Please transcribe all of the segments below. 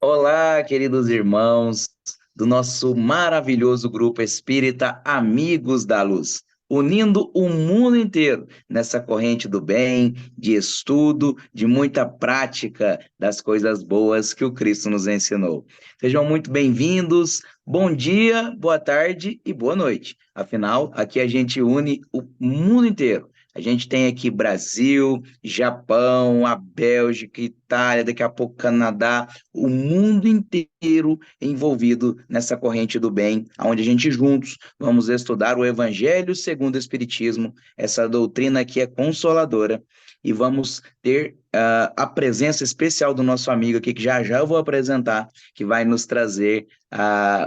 Olá, queridos irmãos do nosso maravilhoso grupo espírita Amigos da Luz, unindo o mundo inteiro nessa corrente do bem, de estudo, de muita prática das coisas boas que o Cristo nos ensinou. Sejam muito bem-vindos, bom dia, boa tarde e boa noite. Afinal, aqui a gente une o mundo inteiro. A gente tem aqui Brasil, Japão, a Bélgica, Itália, daqui a pouco Canadá, o mundo inteiro envolvido nessa corrente do bem, onde a gente juntos vamos estudar o Evangelho segundo o Espiritismo, essa doutrina que é consoladora, e vamos ter a presença especial do nosso amigo aqui, que já já eu vou apresentar, que vai nos trazer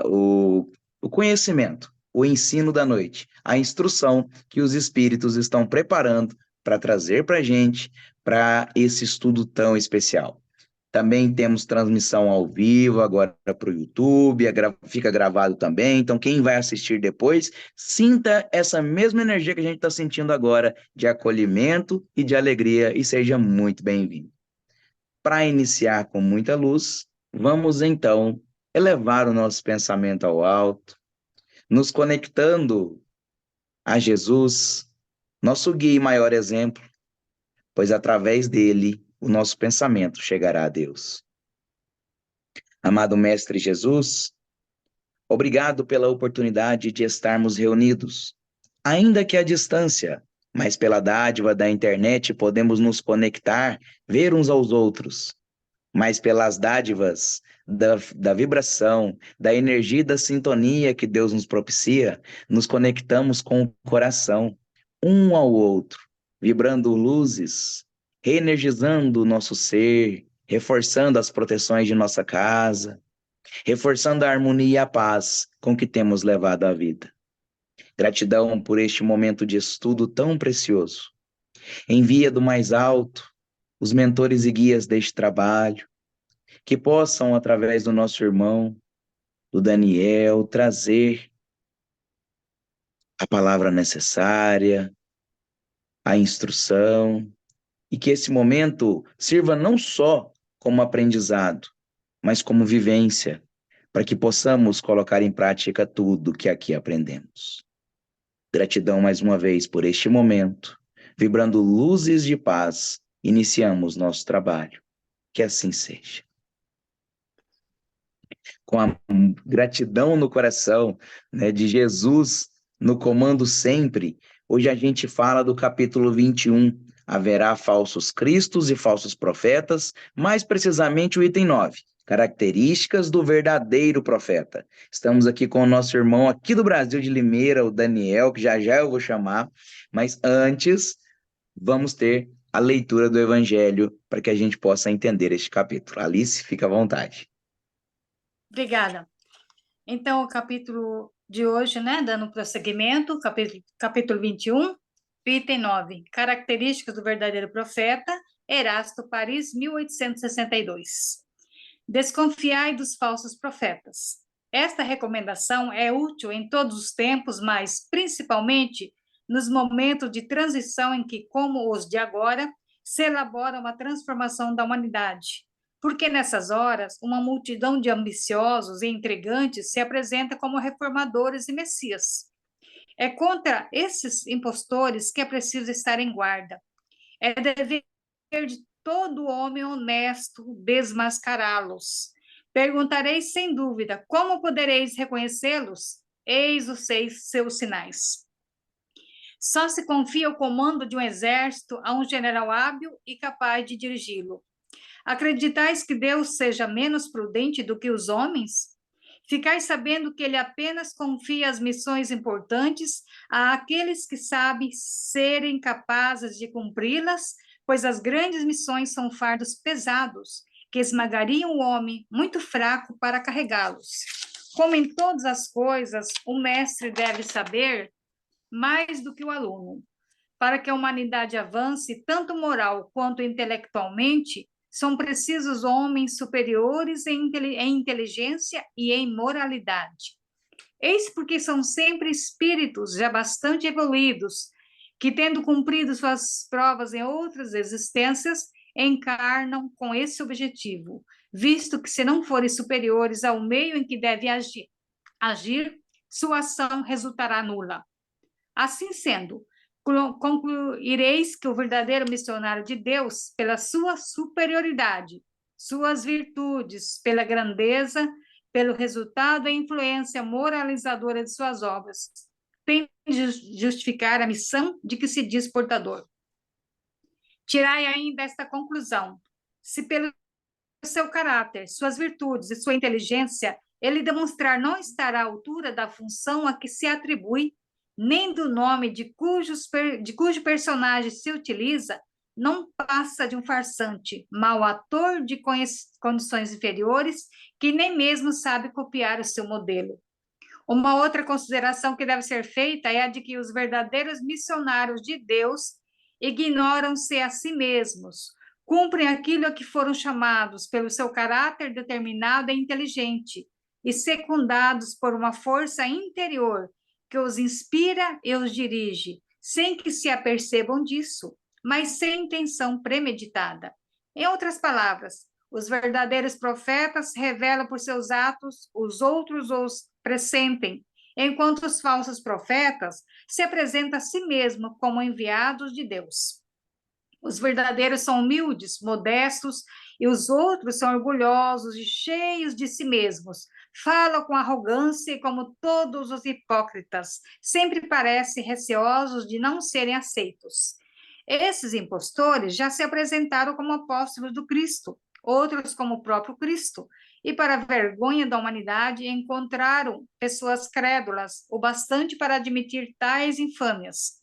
o conhecimento, o ensino da noite, a instrução que os espíritos estão preparando para trazer para a gente, para esse estudo tão especial. Também temos transmissão ao vivo agora para o YouTube, fica gravado também. Então, quem vai assistir depois, sinta essa mesma energia que a gente está sentindo agora, de acolhimento e de alegria, e seja muito bem-vindo. Para iniciar com muita luz, vamos então elevar o nosso pensamento ao alto, nos conectando a Jesus, nosso guia e maior exemplo, pois através dele o nosso pensamento chegará a Deus. Amado Mestre Jesus, obrigado pela oportunidade de estarmos reunidos, ainda que à distância, mas pela dádiva da internet podemos nos conectar, ver uns aos outros, mas pelas dádivas da vibração, da energia e da sintonia que Deus nos propicia, nos conectamos com o coração, um ao outro, vibrando luzes, reenergizando o nosso ser, reforçando as proteções de nossa casa, reforçando a harmonia e a paz com que temos levado a vida. Gratidão por este momento de estudo tão precioso. Envia do mais alto os mentores e guias deste trabalho, que possam, através do nosso irmão, do Daniel, trazer a palavra necessária, a instrução, e que esse momento sirva não só como aprendizado, mas como vivência, para que possamos colocar em prática tudo que aqui aprendemos. Gratidão mais uma vez por este momento, vibrando luzes de paz, iniciamos nosso trabalho. Que assim seja. Com a gratidão no coração, né, de Jesus no comando sempre, hoje a gente fala do capítulo 21. Haverá falsos cristos e falsos profetas, mais precisamente o item 9. Características do verdadeiro profeta. Estamos aqui com o nosso irmão aqui do Brasil de Limeira, o Daniel, que já já eu vou chamar, mas antes vamos ter a leitura do Evangelho para que a gente possa entender este capítulo. Alice, fica à vontade. Obrigada. Então, o capítulo de hoje, né, dando prosseguimento, capítulo 21, item 9, características do verdadeiro profeta, Erasto, Paris, 1862. Desconfiai dos falsos profetas. Esta recomendação é útil em todos os tempos, mas principalmente nos momentos de transição em que, como os de agora, se elabora uma transformação da humanidade. Porque nessas horas, uma multidão de ambiciosos e intrigantes se apresenta como reformadores e messias. É contra esses impostores que é preciso estar em guarda. É dever de todo homem honesto desmascará-los. Perguntareis sem dúvida, como podereis reconhecê-los? Eis os seus sinais. Só se confia o comando de um exército a um general hábil e capaz de dirigi-lo. Acreditais que Deus seja menos prudente do que os homens? Ficais sabendo que ele apenas confia as missões importantes àqueles que sabem serem capazes de cumpri-las, pois as grandes missões são fardos pesados, que esmagariam o homem muito fraco para carregá-los. Como em todas as coisas, o mestre deve saber mais do que o aluno. Para que a humanidade avance, tanto moral quanto intelectualmente, são precisos homens superiores em inteligência e em moralidade. Eis porque são sempre espíritos já bastante evoluídos, que, tendo cumprido suas provas em outras existências, encarnam com esse objetivo, visto que se não forem superiores ao meio em que deve agir, sua ação resultará nula. Assim sendo, concluireis que o verdadeiro missionário de Deus, pela sua superioridade, suas virtudes, pela grandeza, pelo resultado e influência moralizadora de suas obras, tem de justificar a missão de que se diz portador. Tirai ainda esta conclusão: se pelo seu caráter, suas virtudes e sua inteligência, ele demonstrar não estar à altura da função a que se atribui, nem do nome de cujo personagem se utiliza, não passa de um farsante, mau ator de condições inferiores, que nem mesmo sabe copiar o seu modelo. Uma outra consideração que deve ser feita é a de que os verdadeiros missionários de Deus ignoram-se a si mesmos, cumprem aquilo a que foram chamados pelo seu caráter determinado e inteligente, e secundados por uma força interior que os inspira e os dirige, sem que se apercebam disso, mas sem intenção premeditada. Em outras palavras, os verdadeiros profetas revelam por seus atos, os outros os pressentem, enquanto os falsos profetas se apresentam a si mesmos como enviados de Deus. Os verdadeiros são humildes, modestos, e os outros são orgulhosos e cheios de si mesmos. Falam com arrogância e como todos os hipócritas, sempre parecem receosos de não serem aceitos. Esses impostores já se apresentaram como apóstolos do Cristo, outros como o próprio Cristo, e para a vergonha da humanidade encontraram pessoas crédulas o bastante para admitir tais infâmias.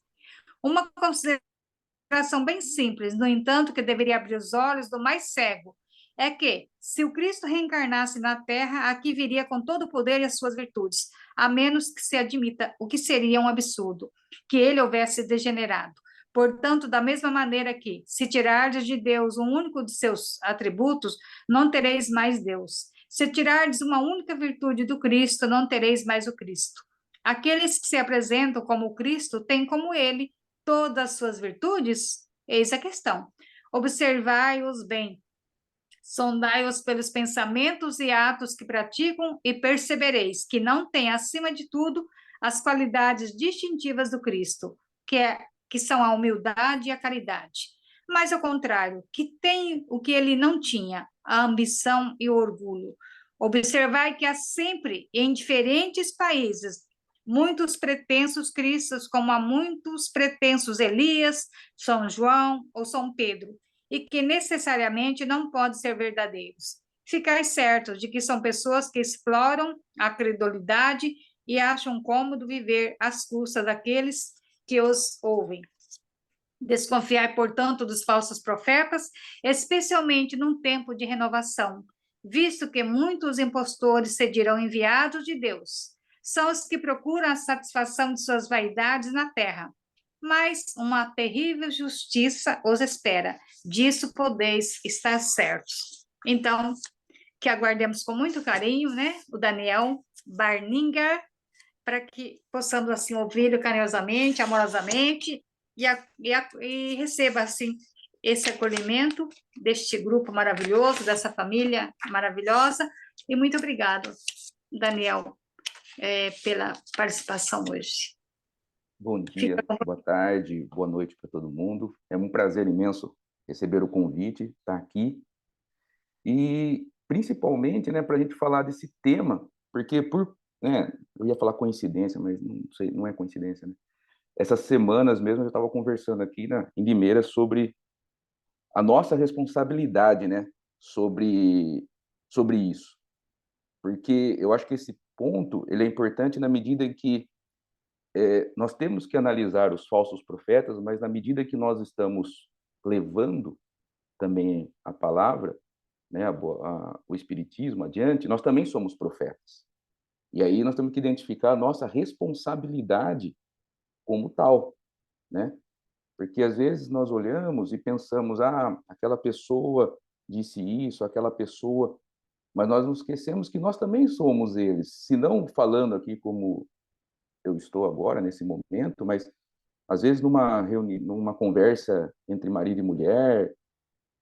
Uma consideração bem simples, no entanto, que deveria abrir os olhos do mais cego, é que, se o Cristo reencarnasse na Terra, aqui viria com todo o poder e as suas virtudes, a menos que se admita, o que seria um absurdo, que ele houvesse degenerado. Portanto, da mesma maneira que, se tirardes de Deus um único de seus atributos, não tereis mais Deus. Se tirardes uma única virtude do Cristo, não tereis mais o Cristo. Aqueles que se apresentam como o Cristo têm como ele todas as suas virtudes? Eis a questão. Observai-os bem, sondai-os pelos pensamentos e atos que praticam e percebereis que não têm, acima de tudo, as qualidades distintivas do Cristo, que são a humildade e a caridade. Mas, ao contrário, que tem o que ele não tinha, a ambição e o orgulho. Observai que há sempre, em diferentes países, muitos pretensos cristos, como há muitos pretensos Elias, São João ou São Pedro, e que necessariamente não podem ser verdadeiros. Ficai certos de que são pessoas que exploram a credulidade e acham cômodo viver às custas daqueles que os ouvem. Desconfiai, portanto, dos falsos profetas, especialmente num tempo de renovação, visto que muitos impostores se dirão enviados de Deus. São os que procuram a satisfação de suas vaidades na terra. Mas uma terrível justiça os espera. Disso podeis estar certos. Então, que aguardemos com muito carinho, né? O Daniel Barninger, para que possamos assim ouvi-lo carinhosamente, amorosamente e receba assim esse acolhimento deste grupo maravilhoso, dessa família maravilhosa. E muito obrigado, Daniel, pela participação hoje. Bom dia, boa tarde, boa noite para todo mundo. É um prazer imenso receber o convite, estar aqui. E, principalmente, né, para a gente falar desse tema, porque, eu ia falar coincidência, mas não sei, não é coincidência, né? Essas semanas mesmo eu estava conversando aqui em Limeira sobre a nossa responsabilidade, né, sobre isso. Porque eu acho que esse ponto ele é importante na medida em que nós temos que analisar os falsos profetas, mas na medida que nós estamos levando também a palavra, né, o espiritismo adiante, nós também somos profetas. E aí nós temos que identificar a nossa responsabilidade como tal, né? Porque às vezes nós olhamos e pensamos, aquela pessoa disse isso, aquela pessoa, mas nós nos esquecemos que nós também somos eles, se não falando aqui como eu estou agora nesse momento, mas às vezes numa conversa entre marido e mulher,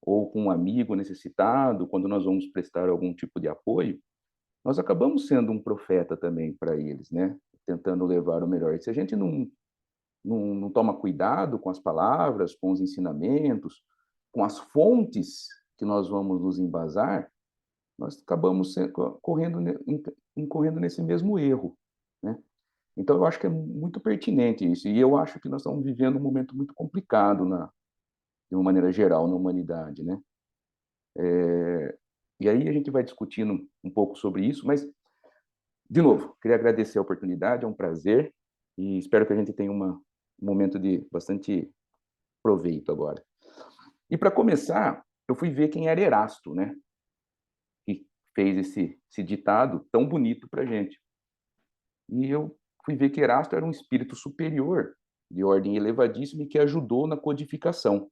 ou com um amigo necessitado, quando nós vamos prestar algum tipo de apoio, nós acabamos sendo um profeta também para eles, né? Tentando levar o melhor. E se a gente não toma cuidado com as palavras, com os ensinamentos, com as fontes que nós vamos nos embasar, nós acabamos incorrendo nesse mesmo erro, né? Então, eu acho que é muito pertinente isso. E eu acho que nós estamos vivendo um momento muito complicado, de uma maneira geral, na humanidade, né? E aí a gente vai discutindo um pouco sobre isso, mas, de novo, queria agradecer a oportunidade, é um prazer, e espero que a gente tenha um momento de bastante proveito agora. E, para começar, eu fui ver quem era Erasto, né? Que fez esse ditado tão bonito para a gente. E eu fui ver que Erasto era um espírito superior, de ordem elevadíssima, e que ajudou na codificação.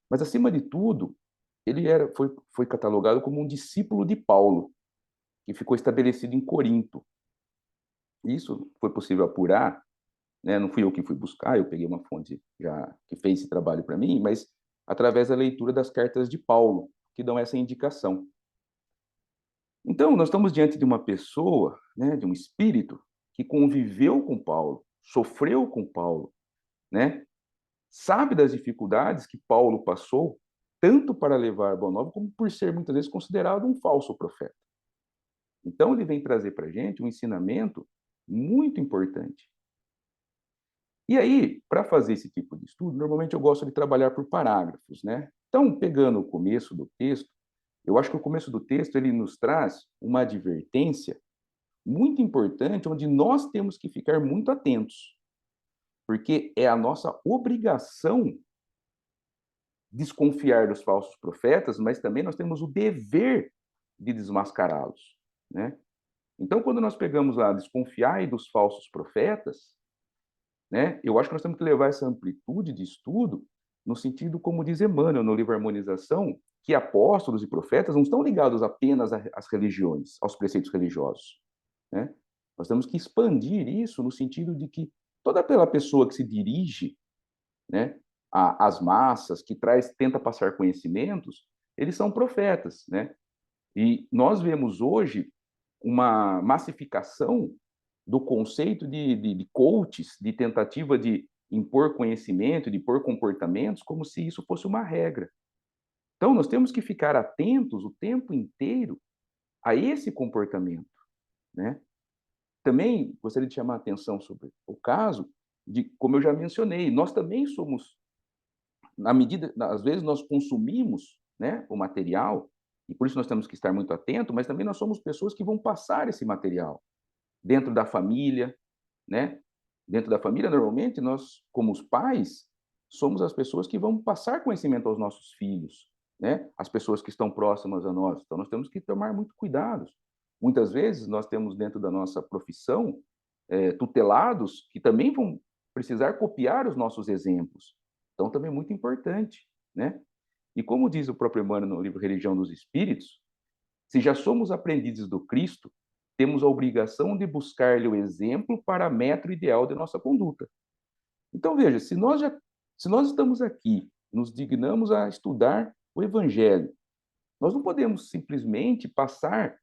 Mas, acima de tudo, ele foi catalogado como um discípulo de Paulo, que ficou estabelecido em Corinto. Isso foi possível apurar, né? Não fui eu que fui buscar, eu peguei uma fonte já que fez esse trabalho para mim, mas através da leitura das cartas de Paulo, que dão essa indicação. Então, nós estamos diante de uma pessoa, né, de um espírito que conviveu com Paulo, sofreu com Paulo, né? Sabe das dificuldades que Paulo passou, tanto para levar a boa nova, como por ser muitas vezes considerado um falso profeta. Então, ele vem trazer para a gente um ensinamento muito importante. E aí, para fazer esse tipo de estudo, normalmente eu gosto de trabalhar por parágrafos, né? Então, pegando o começo do texto, eu acho que o começo do texto ele nos traz uma advertência muito importante, onde nós temos que ficar muito atentos, porque é a nossa obrigação desconfiar dos falsos profetas, mas também nós temos o dever de desmascará-los, né? Então, quando nós pegamos lá, desconfiar dos falsos profetas, né, eu acho que nós temos que levar essa amplitude de estudo no sentido, como diz Emmanuel no livro Harmonização, que apóstolos e profetas não estão ligados apenas às religiões, aos preceitos religiosos, né? Nós temos que expandir isso no sentido de que toda aquela pessoa que se dirige, né, às massas, que tenta passar conhecimentos, eles são profetas, né? E nós vemos hoje uma massificação do conceito de coaches, de tentativa de impor conhecimento, de impor comportamentos, como se isso fosse uma regra. Então, nós temos que ficar atentos o tempo inteiro a esse comportamento, né? Também gostaria de chamar a atenção sobre o caso de, como eu já mencionei, nós também somos, na medida, às vezes nós consumimos, né, o material, e por isso nós temos que estar muito atentos, mas também nós somos pessoas que vão passar esse material dentro da família, né? Dentro da família, normalmente, nós, como os pais, somos as pessoas que vão passar conhecimento aos nossos filhos, né? As pessoas que estão próximas a nós. Então, nós temos que tomar muito cuidado. Muitas vezes, nós temos dentro da nossa profissão tutelados que também vão precisar copiar os nossos exemplos. Então, também é muito importante, né? E como diz o próprio Emmanuel no livro Religião dos Espíritos, se já somos aprendizes do Cristo, temos a obrigação de buscar-lhe o exemplo para metro ideal de nossa conduta. Então, veja, se nós estamos aqui, nos dignamos a estudar o Evangelho, nós não podemos simplesmente passar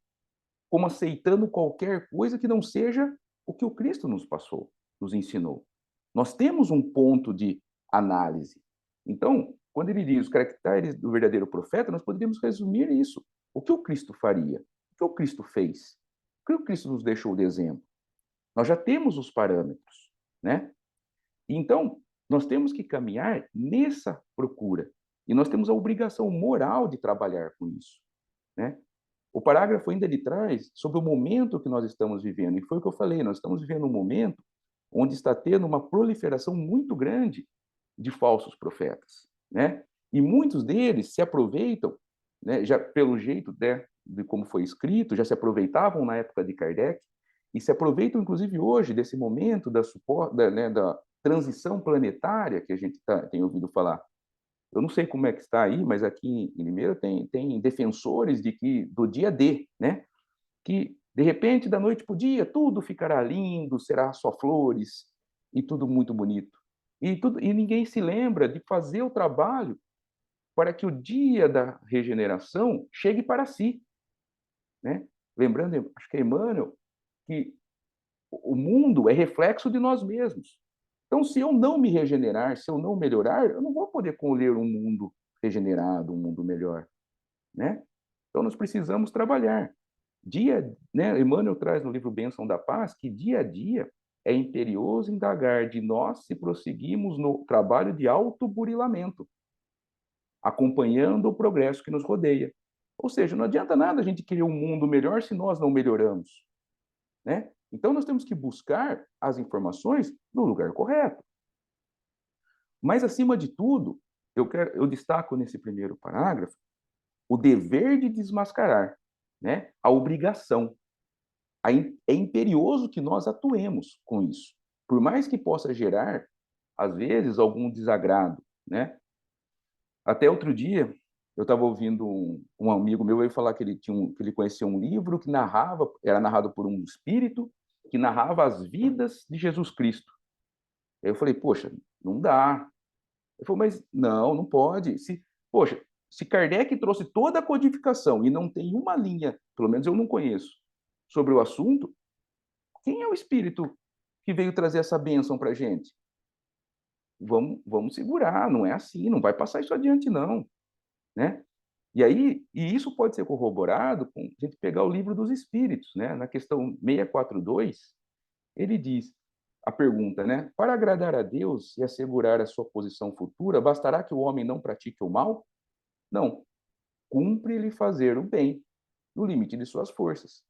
como aceitando qualquer coisa que não seja o que o Cristo nos passou, nos ensinou. Nós temos um ponto de análise. Então, quando ele diz os caracteres do verdadeiro profeta, nós poderíamos resumir isso. O que o Cristo faria? O que o Cristo fez? O que o Cristo nos deixou de exemplo? Nós já temos os parâmetros, né? Então, nós temos que caminhar nessa procura. E nós temos a obrigação moral de trabalhar com isso, né? O parágrafo ainda lhe traz sobre o momento que nós estamos vivendo. E foi o que eu falei, nós estamos vivendo um momento onde está tendo uma proliferação muito grande de falsos profetas, né? E muitos deles se aproveitam, né, já pelo jeito de como foi escrito, já se aproveitavam na época de Kardec, e se aproveitam, inclusive, hoje, desse momento da transição planetária que a gente tem ouvido falar. Eu não sei como é que está aí, mas aqui em Limeira tem defensores do dia D, né? Que, de repente, da noite para o dia, tudo ficará lindo, será só flores, e tudo muito bonito. E ninguém se lembra de fazer o trabalho para que o dia da regeneração chegue para si, né? Lembrando, acho que é Emmanuel, que o mundo é reflexo de nós mesmos. Então, se eu não me regenerar, se eu não melhorar, eu não vou poder colher um mundo regenerado, um mundo melhor, né? Então, nós precisamos trabalhar. Né? Emmanuel traz no livro Bênção da Paz que dia a dia é imperioso indagar de nós se prosseguimos no trabalho de autoburilamento, acompanhando o progresso que nos rodeia. Ou seja, não adianta nada a gente querer um mundo melhor se nós não melhoramos, né? Então, nós temos que buscar as informações no lugar correto. Mas, acima de tudo, eu destaco nesse primeiro parágrafo o dever de desmascarar, né? A obrigação. É imperioso que nós atuemos com isso, por mais que possa gerar, às vezes, algum desagrado, né? Até outro dia, eu estava ouvindo um amigo meu veio falar que ele conhecia um livro que era narrado por um espírito que narrava as vidas de Jesus Cristo. Aí eu falei, poxa, não dá. Ele falou, mas não pode. Poxa, se Kardec trouxe toda a codificação e não tem uma linha, pelo menos eu não conheço, sobre o assunto, quem é o espírito que veio trazer essa bênção para a gente? Vamos segurar, não é assim, não vai passar isso adiante, não, né? E isso pode ser corroborado com a gente pegar o livro dos Espíritos, né? Na questão 642, ele diz, a pergunta, né? Para agradar a Deus e assegurar a sua posição futura, bastará que o homem não pratique o mal? Não. Cumpre-lhe fazer o bem, no limite de suas forças.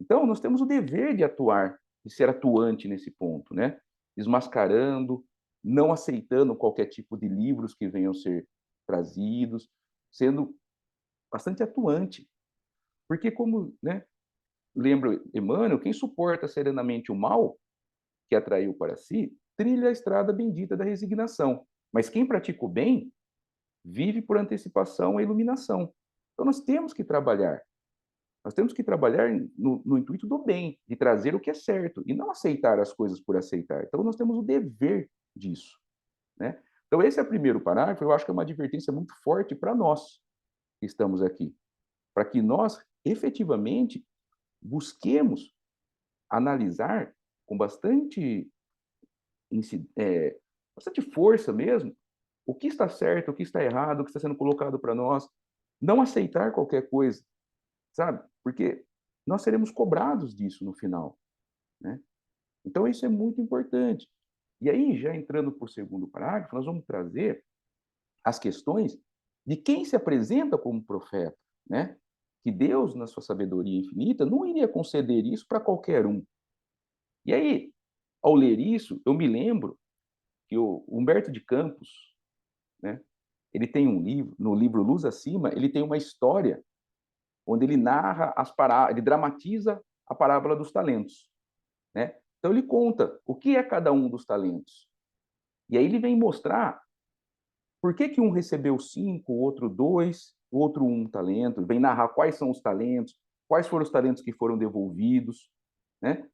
Então, nós temos o dever de atuar, de ser atuante nesse ponto, né? Desmascarando, não aceitando qualquer tipo de livros que venham ser trazidos, sendo bastante atuante. Porque, como, né, lembra Emmanuel, quem suporta serenamente o mal que atraiu para si, trilha a estrada bendita da resignação. Mas quem pratica o bem, vive por antecipação a iluminação. Então, nós temos que trabalhar. Nós temos que trabalhar no intuito do bem, de trazer o que é certo, e não aceitar as coisas por aceitar. Então, nós temos o dever disso, né? Então, esse é o primeiro parágrafo, eu acho que é uma advertência muito forte para nós que estamos aqui, para que nós, efetivamente, busquemos analisar com bastante força mesmo, o que está certo, o que está errado, o que está sendo colocado para nós, não aceitar qualquer coisa, sabe? Porque nós seremos cobrados disso no final, né? Então, isso é muito importante. E aí, já entrando para o segundo parágrafo, nós vamos trazer as questões de quem se apresenta como profeta, né? Que Deus, na sua sabedoria infinita, não iria conceder isso para qualquer um. E aí, ao ler isso, eu me lembro que o Humberto de Campos, né? Ele tem um livro, no livro Luz Acima, ele tem uma história onde ele narra ele dramatiza a parábola dos talentos, né? Então ele conta o que é cada um dos talentos. E aí ele vem mostrar por que um recebeu 5, o outro 2, o outro 1 talento, vem narrar quais são os talentos, quais foram os talentos que foram devolvidos, né?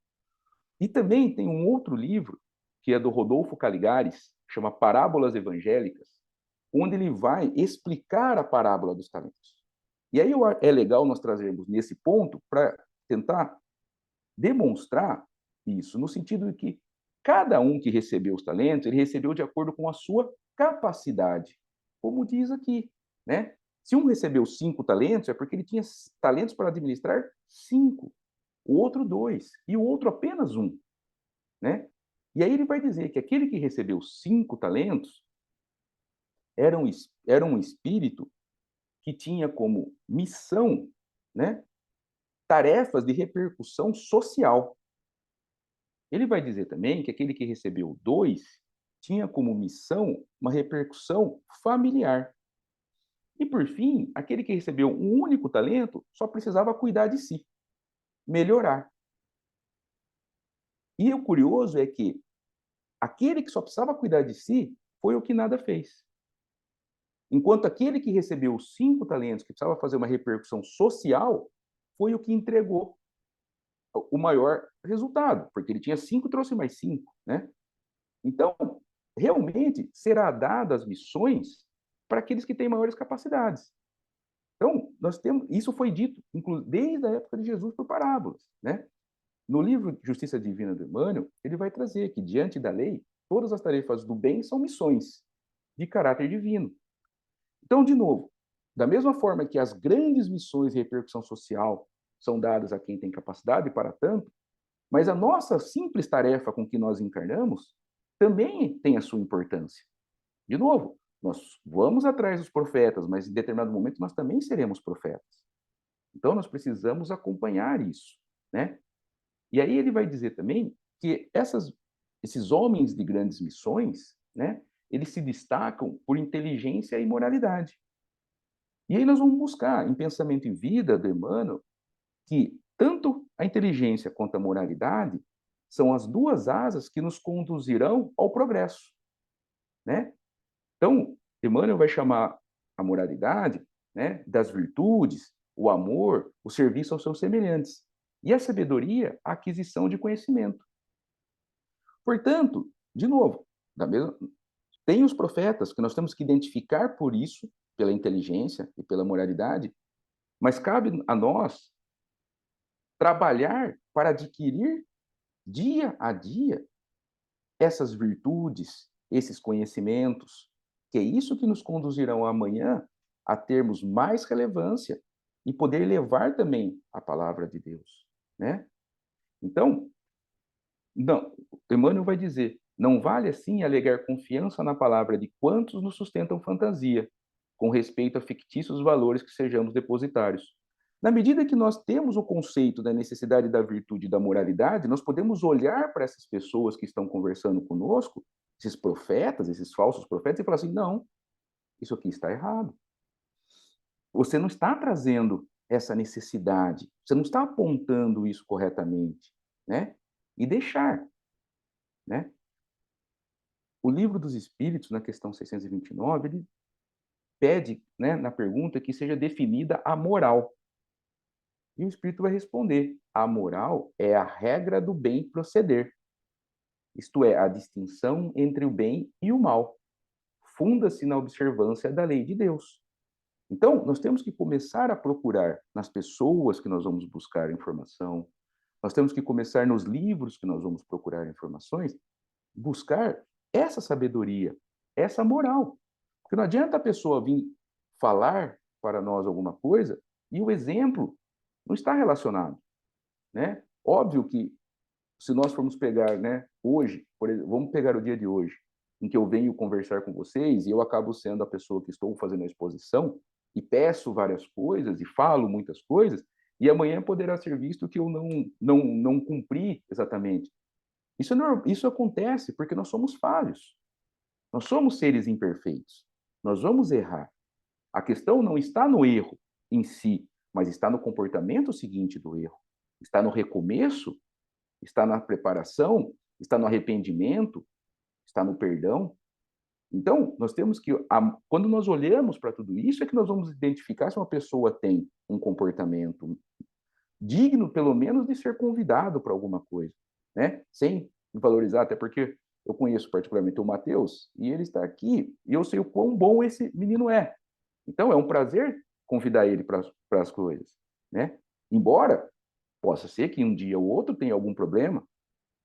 E também tem um outro livro, que é do Rodolfo Caligares, chama Parábolas Evangélicas, onde ele vai explicar a parábola dos talentos. E aí é legal nós trazermos nesse ponto para tentar demonstrar isso, no sentido de que cada um que recebeu os talentos, ele recebeu de acordo com a sua capacidade, como diz aqui, né? Se um recebeu 5 talentos, é porque ele tinha talentos para administrar 5, o outro 2, e o outro apenas 1, né? E aí ele vai dizer que aquele que recebeu 5 talentos era um espírito que tinha como missão, né, tarefas de repercussão social. Ele vai dizer também que aquele que recebeu 2 tinha como missão uma repercussão familiar. E, por fim, aquele que recebeu um único talento só precisava cuidar de si, melhorar. E o curioso é que aquele que só precisava cuidar de si foi o que nada fez. Enquanto aquele que recebeu 5 talentos, que precisava fazer uma repercussão social, foi o que entregou o maior resultado, porque ele tinha 5 e trouxe mais 5, né? Então, realmente, será dadas as missões para aqueles que têm maiores capacidades. Então, nós temos, isso foi dito desde a época de Jesus por parábolas, né? No livro Justiça Divina do Emmanuel, ele vai trazer que, diante da lei, todas as tarefas do bem são missões de caráter divino. Então, de novo, da mesma forma que as grandes missões de repercussão social são dadas a quem tem capacidade para tanto, mas a nossa simples tarefa com que nós encarnamos também tem a sua importância. De novo, nós vamos atrás dos profetas, mas em determinado momento nós também seremos profetas. Então, nós precisamos acompanhar isso, né? E aí ele vai dizer também que esses homens de grandes missões, né, eles se destacam por inteligência e moralidade. E aí nós vamos buscar, em Pensamento em Vida, do Emmanuel, que tanto a inteligência quanto a moralidade são as duas asas que nos conduzirão ao progresso, né? Então, Emmanuel vai chamar a moralidade, né, das virtudes, o amor, o serviço aos seus semelhantes. E a sabedoria, a aquisição de conhecimento. Portanto, de novo, tem os profetas que nós temos que identificar por isso, pela inteligência e pela moralidade, mas cabe a nós trabalhar para adquirir dia a dia essas virtudes, esses conhecimentos, que é isso que nos conduzirão amanhã a termos mais relevância e poder levar também a palavra de Deus, né? Então, não, Emmanuel vai dizer, não vale assim alegar confiança na palavra de quantos nos sustentam fantasia, com respeito a fictícios valores que sejamos depositários. Na medida que nós temos o conceito da necessidade da virtude e da moralidade, nós podemos olhar para essas pessoas que estão conversando conosco, esses profetas, esses falsos profetas, e falar assim: não, isso aqui está errado. Você não está trazendo essa necessidade, você não está apontando isso corretamente, né? E deixar, né? O Livro dos Espíritos, na questão 629, ele pede, né, na pergunta, que seja definida a moral. E o Espírito vai responder: a moral é a regra do bem proceder, isto é, a distinção entre o bem e o mal. Funda-se na observância da lei de Deus. Então, nós temos que começar a procurar nas pessoas que nós vamos buscar informação, nós temos que começar nos livros que nós vamos procurar informações, buscar essa sabedoria, essa moral. Porque não adianta a pessoa vir falar para nós alguma coisa e o exemplo não está relacionado, né? Óbvio que se nós formos pegar, né, hoje, por exemplo, vamos pegar o dia de hoje, em que eu venho conversar com vocês e eu acabo sendo a pessoa que estou fazendo a exposição e peço várias coisas e falo muitas coisas, e amanhã poderá ser visto que eu não cumpri exatamente. Isso acontece porque nós somos falhos. Nós somos seres imperfeitos. Nós vamos errar. A questão não está no erro em si, mas está no comportamento seguinte do erro. Está no recomeço, está na preparação, está no arrependimento, está no perdão. Então, nós temos que, quando nós olhamos para tudo isso, é que nós vamos identificar se uma pessoa tem um comportamento digno, pelo menos, de ser convidado para alguma coisa, né? Sem valorizar, até porque eu conheço particularmente o Mateus, e ele está aqui, e eu sei o quão bom esse menino é. Então, é um prazer convidar ele para as coisas, né? Embora possa ser que um dia ou outro tenha algum problema,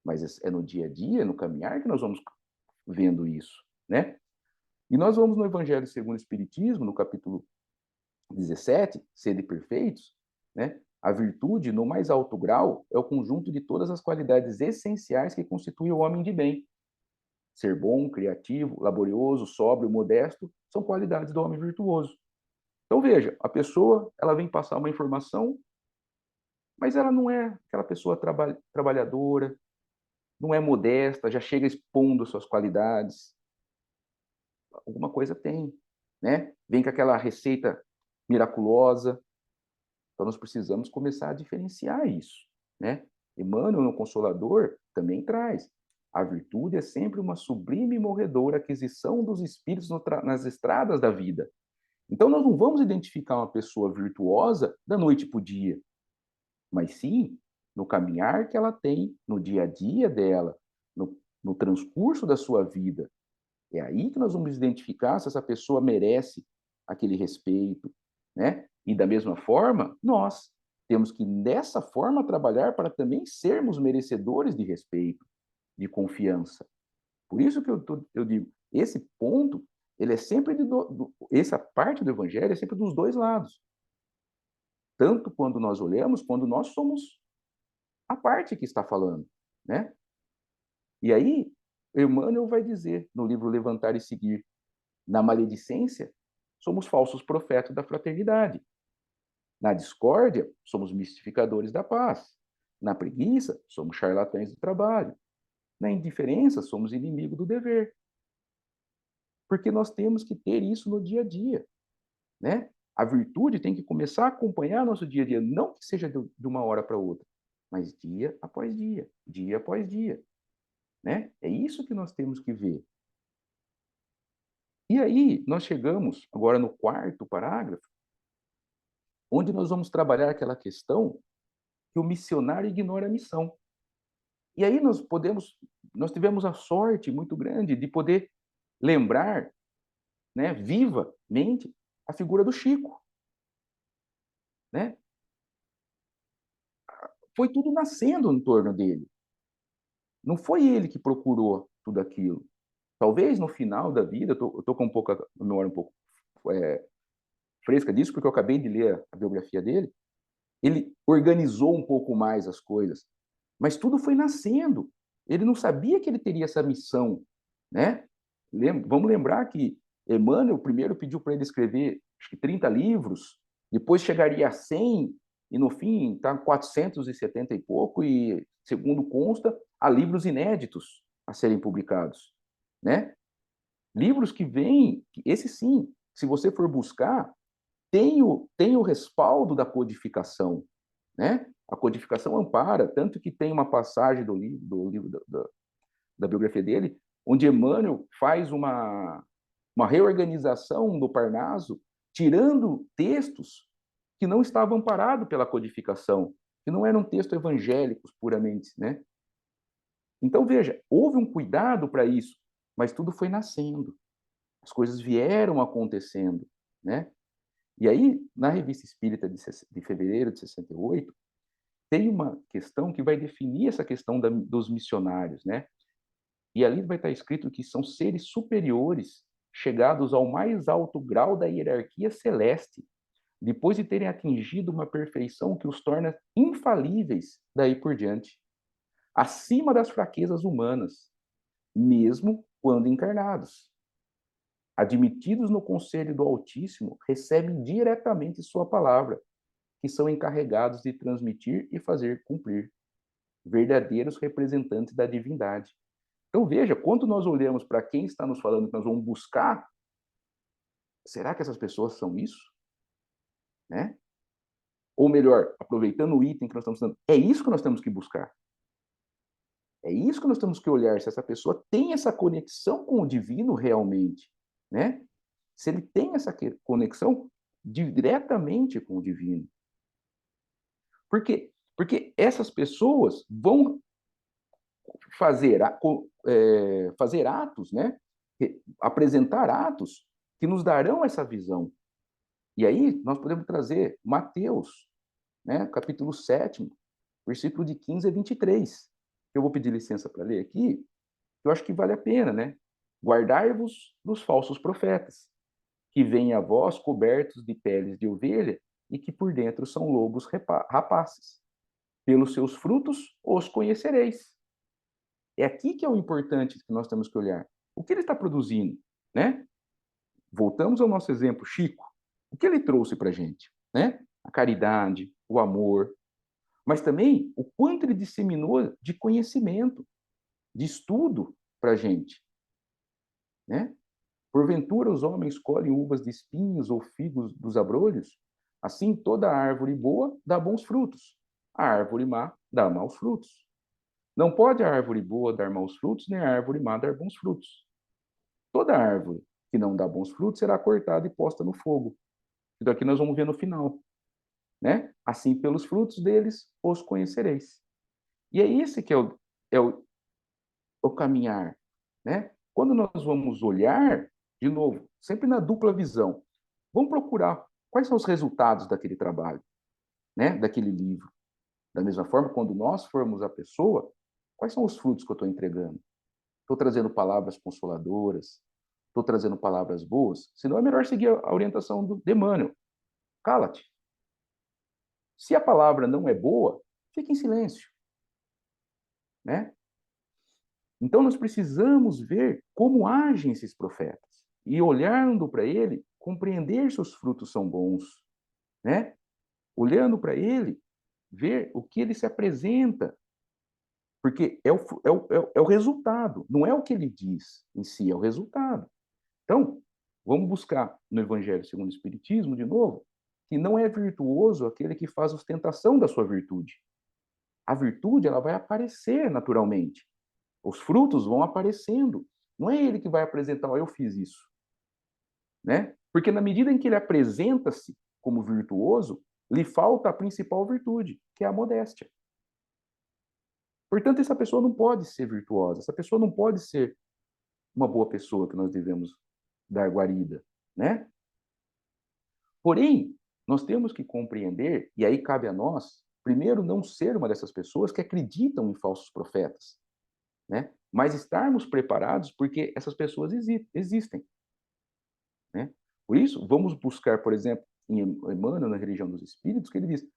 mas é no dia a dia, no caminhar, que nós vamos vendo isso, né? E nós vamos no Evangelho segundo o Espiritismo, no capítulo 17, Sede Perfeitos, né? A virtude, no mais alto grau, é o conjunto de todas as qualidades essenciais que constituem o homem de bem. Ser bom, criativo, laborioso, sóbrio, modesto, são qualidades do homem virtuoso. Então, veja, a pessoa, ela vem passar uma informação, mas ela não é aquela pessoa trabalhadora, não é modesta, já chega expondo suas qualidades. Alguma coisa tem, né? Vem com aquela receita miraculosa. Então, nós precisamos começar a diferenciar isso, né? Emmanuel, no Consolador, também traz. A virtude é sempre uma sublime e morredora aquisição dos espíritos nas estradas da vida. Então, nós não vamos identificar uma pessoa virtuosa da noite para o dia, mas sim no caminhar que ela tem, no dia a dia dela, no transcurso da sua vida. É aí que nós vamos identificar se essa pessoa merece aquele respeito, né? E da mesma forma, nós temos que dessa forma trabalhar para também sermos merecedores de respeito, de confiança. Por isso que eu digo, esse ponto, ele é sempre essa parte do evangelho é sempre dos dois lados. Tanto quando nós olhamos, quando nós somos a parte que está falando, né? E aí, Emmanuel vai dizer no livro Levantar e Seguir, na maledicência, somos falsos profetas da fraternidade. Na discórdia, somos mistificadores da paz. Na preguiça, somos charlatães do trabalho. Na indiferença, somos inimigos do dever. Porque nós temos que ter isso no dia a dia, né? A virtude tem que começar a acompanhar nosso dia a dia, não que seja de uma hora para outra, mas dia após dia após dia, né? É isso que nós temos que ver. E aí, nós chegamos agora no quarto parágrafo, onde nós vamos trabalhar aquela questão que o missionário ignora a missão. E aí nós tivemos a sorte muito grande de poder lembrar, né, vivamente, a figura do Chico, né? Foi tudo nascendo em torno dele. Não foi ele que procurou tudo aquilo. Talvez no final da vida, eu tô com um pouco a memória um pouco fresca disso, porque eu acabei de ler a biografia dele. Ele organizou um pouco mais as coisas, mas tudo foi nascendo. Ele não sabia que ele teria essa missão, né? Vamos lembrar que Emmanuel primeiro pediu para ele escrever, acho que 30 livros, depois chegaria a 100, e no fim está 470 e pouco, e, segundo consta, há livros inéditos a serem publicados, né? Livros que vêm, esse sim, se você for buscar, tem o respaldo da codificação, né? A codificação ampara, tanto que tem uma passagem do livro da biografia dele, onde Emmanuel faz uma reorganização do Parnaso, tirando textos que não estavam amparados pela codificação, que não eram textos evangélicos puramente, né? Então, veja, houve um cuidado para isso, mas tudo foi nascendo. As coisas vieram acontecendo, né? E aí, na Revista Espírita de fevereiro de 68, tem uma questão que vai definir essa questão dos missionários, né? E ali vai estar escrito que são seres superiores, chegados ao mais alto grau da hierarquia celeste, depois de terem atingido uma perfeição que os torna infalíveis daí por diante, acima das fraquezas humanas, mesmo quando encarnados. Admitidos no conselho do Altíssimo, recebem diretamente sua palavra, que são encarregados de transmitir e fazer cumprir, verdadeiros representantes da divindade. Então veja, quando nós olhamos para quem está nos falando que nós vamos buscar, será que essas pessoas são isso? Né? Ou melhor, aproveitando o item que nós estamos falando, é isso que nós temos que buscar. É isso que nós temos que olhar, se essa pessoa tem essa conexão com o divino realmente, né? Se ele tem essa conexão diretamente com o divino. Por quê? Porque essas pessoas vão fazer atos, né? Apresentar atos que nos darão essa visão. E aí nós podemos trazer Mateus, né? Capítulo 7, versículo de 15 a 23. Eu vou pedir licença para ler aqui, eu acho que vale a pena, né? Guardai-vos dos falsos profetas, que vêm a vós cobertos de peles de ovelha e que por dentro são lobos rapaces. Pelos seus frutos os conhecereis. É aqui que é o importante que nós temos que olhar. O que ele está produzindo, né? Voltamos ao nosso exemplo, Chico. O que ele trouxe para a gente, né? A caridade, o amor, mas também o quanto ele disseminou de conhecimento, de estudo para a gente, né? Porventura os homens colhem uvas de espinhos ou figos dos abrolhos? Assim toda árvore boa dá bons frutos, a árvore má dá maus frutos. Não pode a árvore boa dar maus frutos, nem a árvore má dar bons frutos. Toda árvore que não dá bons frutos será cortada e posta no fogo. Isso daqui nós vamos ver no final, né? Assim pelos frutos deles os conhecereis. E é esse que é o caminhar, né? quando nós vamos olhar, de novo, sempre na dupla visão, vamos procurar quais são os resultados daquele trabalho, né? Daquele livro. Da mesma forma, quando nós formos a pessoa, quais são os frutos que eu estou entregando? Estou trazendo palavras consoladoras? Estou trazendo palavras boas? Senão é melhor seguir a orientação do Emmanuel. Cala-te. Se a palavra não é boa, fique em silêncio, né? Então nós precisamos ver como agem esses profetas e olhando para ele, compreender se os frutos são bons, né? Olhando para ele, ver o que ele se apresenta, porque é o resultado, não é o que ele diz em si, é o resultado. Então, vamos buscar no Evangelho segundo o Espiritismo, de novo, que não é virtuoso aquele que faz ostentação da sua virtude. A virtude, ela vai aparecer naturalmente. Os frutos vão aparecendo. Não é ele que vai apresentar, eu fiz isso. Né? Porque na medida em que ele apresenta-se como virtuoso, lhe falta a principal virtude, que é a modéstia. Portanto, essa pessoa não pode ser virtuosa, essa pessoa não pode ser uma boa pessoa que nós devemos dar guarida, né? Porém, nós temos que compreender, e aí cabe a nós, primeiro, não ser uma dessas pessoas que acreditam em falsos profetas, né? Mas estarmos preparados porque essas pessoas existem, né? Por isso, vamos buscar, por exemplo, em Emmanuel, na Religião dos Espíritos, que ele diz: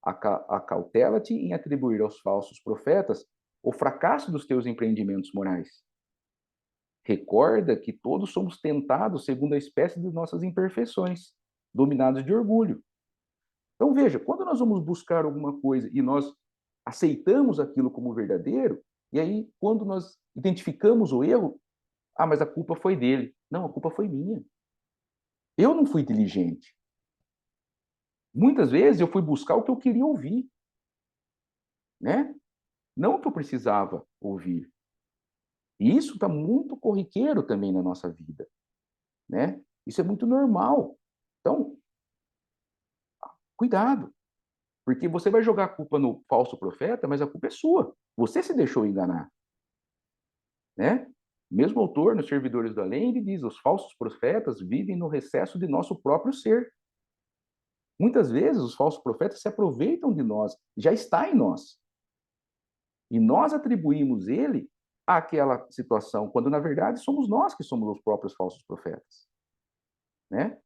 acautela-te em atribuir aos falsos profetas o fracasso dos teus empreendimentos morais. Recorda que todos somos tentados segundo a espécie de nossas imperfeições, dominados de orgulho. Então, veja, quando nós vamos buscar alguma coisa e nós aceitamos aquilo como verdadeiro, e aí, quando nós identificamos o erro, mas a culpa foi dele. Não, a culpa foi minha. Eu não fui diligente. Muitas vezes eu fui buscar o que eu queria ouvir, né? Não o que eu precisava ouvir. E isso está muito corriqueiro também na nossa vida, né? Isso é muito normal. Então, cuidado, porque você vai jogar a culpa no falso profeta, mas a culpa é sua. Você se deixou enganar, né? O mesmo autor, nos Servidores do Além, ele diz: os falsos profetas vivem no recesso de nosso próprio ser. Muitas vezes os falsos profetas se aproveitam de nós, já está em nós. E nós atribuímos ele àquela situação, quando na verdade somos nós que somos os próprios falsos profetas, né?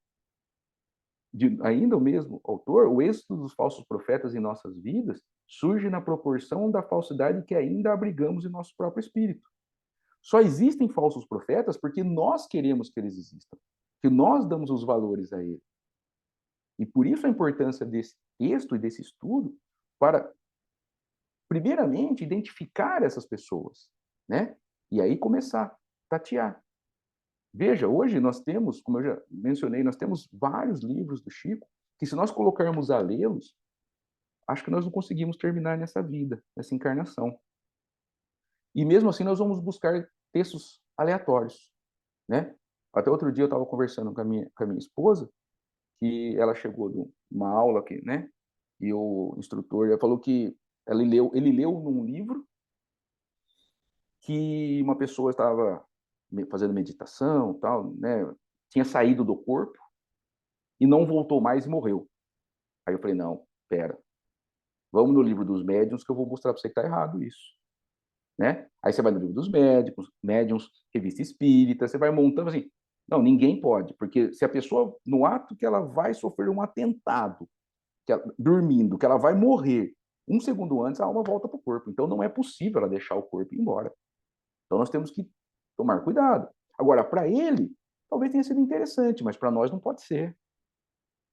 Ainda o mesmo autor, o êxito dos falsos profetas em nossas vidas surge na proporção da falsidade que ainda abrigamos em nosso próprio espírito. Só existem falsos profetas porque nós queremos que eles existam, que nós damos os valores a eles. E por isso a importância desse texto e desse estudo para, primeiramente, identificar essas pessoas, né? E aí começar a tatear. Veja, hoje nós temos, como eu já mencionei, nós temos vários livros do Chico que, se nós colocarmos a lê-los, acho que nós não conseguimos terminar nessa vida, nessa encarnação. E mesmo assim nós vamos buscar textos aleatórios, né? Até outro dia eu estava conversando com a minha esposa, que ela chegou de uma aula aqui, né? E o instrutor falou que ele leu num livro que uma pessoa estava fazendo meditação, tal, né? Tinha saído do corpo e não voltou mais e morreu. Aí eu falei: não, pera, vamos no livro dos médiuns que eu vou mostrar para você que está errado isso, né? Aí você vai no livro dos médiuns, revista espírita, você vai montando assim. Não, ninguém pode, porque se a pessoa, no ato que ela vai sofrer um atentado, dormindo, que ela vai morrer, um segundo antes a alma volta para o corpo. Então não é possível ela deixar o corpo e ir embora. Então nós temos que tomar cuidado. Agora, para ele, talvez tenha sido interessante, mas para nós não pode ser.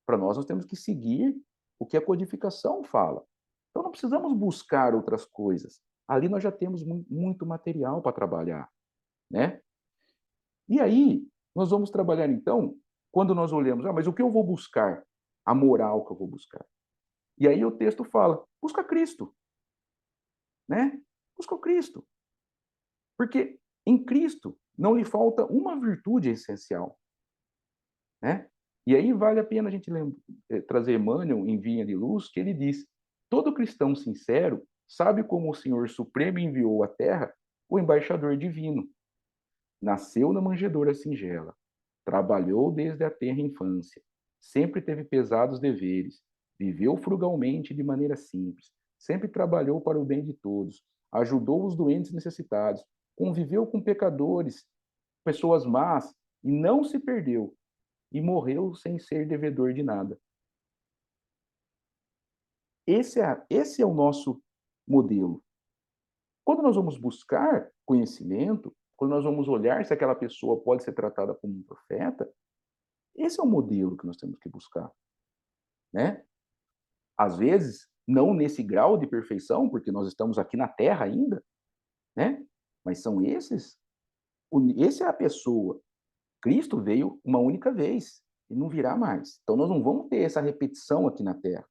Para nós temos que seguir o que a codificação fala. Então não precisamos buscar outras coisas. Ali nós já temos muito material para trabalhar, né? E aí, nós vamos trabalhar então, quando nós olhamos, mas o que eu vou buscar? A moral que eu vou buscar. E aí o texto fala: busca Cristo, né? Busca o Cristo. Porque em Cristo não lhe falta uma virtude essencial, né? E aí vale a pena a gente trazer Emmanuel em Vinha de Luz, que ele diz: todo cristão sincero sabe como o Senhor Supremo enviou à Terra o embaixador divino. Nasceu na manjedoura singela, trabalhou desde a tenra infância, sempre teve pesados deveres, viveu frugalmente de maneira simples, sempre trabalhou para o bem de todos, ajudou os doentes e necessitados, conviveu com pecadores, pessoas más, e não se perdeu, e morreu sem ser devedor de nada. Esse é o nosso modelo. Quando nós vamos buscar conhecimento, quando nós vamos olhar se aquela pessoa pode ser tratada como um profeta, esse é o modelo que nós temos que buscar, né? Às vezes, não nesse grau de perfeição, porque nós estamos aqui na Terra ainda, né? Mas são esses. Esse é a pessoa. Cristo veio uma única vez e não virá mais. Então nós não vamos ter essa repetição aqui na Terra.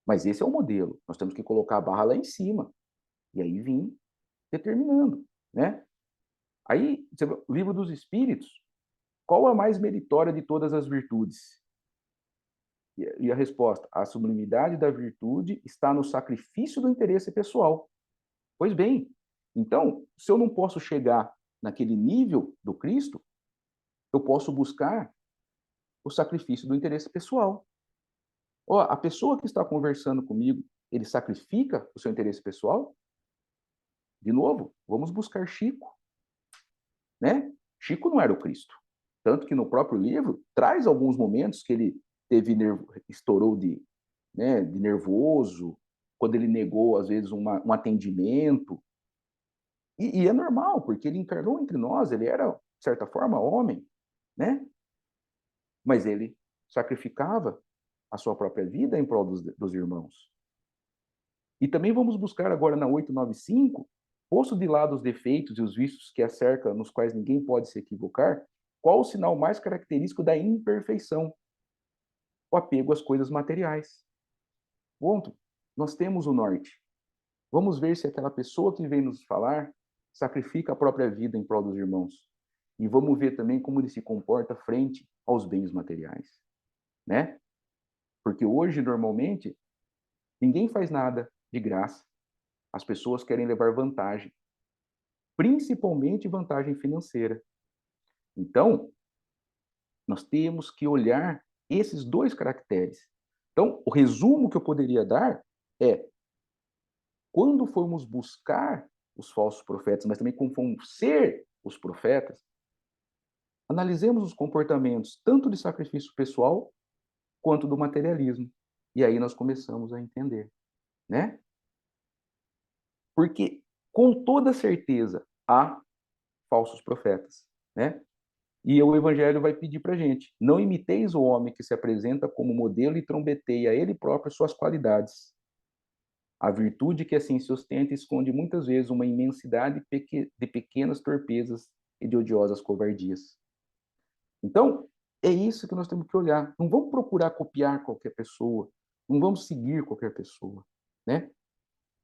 Mas esse é o modelo. Nós temos que colocar a barra lá em cima e aí vir determinando, né? Aí, o livro dos Espíritos, qual a mais meritória de todas as virtudes? E a resposta, a sublimidade da virtude está no sacrifício do interesse pessoal. Pois bem, então, se eu não posso chegar naquele nível do Cristo, eu posso buscar o sacrifício do interesse pessoal. Ó, a pessoa que está conversando comigo, ele sacrifica o seu interesse pessoal? De novo, vamos buscar Chico, né? Chico não era o Cristo. Tanto que no próprio livro traz alguns momentos que ele estourou de nervoso, quando ele negou, às vezes, um atendimento. E é normal, porque ele encarnou entre nós, ele era, de certa forma, homem, né? Mas ele sacrificava a sua própria vida em prol dos irmãos. E também vamos buscar agora na 895, posto de lado os defeitos e os vícios que a cercam, nos quais ninguém pode se equivocar, qual o sinal mais característico da imperfeição? O apego às coisas materiais. Ponto. Nós temos o norte. Vamos ver se aquela pessoa que vem nos falar sacrifica a própria vida em prol dos irmãos. E vamos ver também como ele se comporta frente aos bens materiais, né? Porque hoje, normalmente, ninguém faz nada de graça. As pessoas querem levar vantagem, principalmente vantagem financeira. Então, nós temos que olhar esses dois caracteres. Então, o resumo que eu poderia dar é: quando formos buscar os falsos profetas, mas também como formos ser os profetas, analisemos os comportamentos tanto de sacrifício pessoal quanto do materialismo. E aí nós começamos a entender, né? Porque, com toda certeza, há falsos profetas, né? E o Evangelho vai pedir para a gente: não imiteis o homem que se apresenta como modelo e trombeteia a ele próprio suas qualidades. A virtude que assim se ostenta esconde muitas vezes uma imensidade de pequenas torpezas e de odiosas covardias. Então, é isso que nós temos que olhar. Não vamos procurar copiar qualquer pessoa, não vamos seguir qualquer pessoa, né?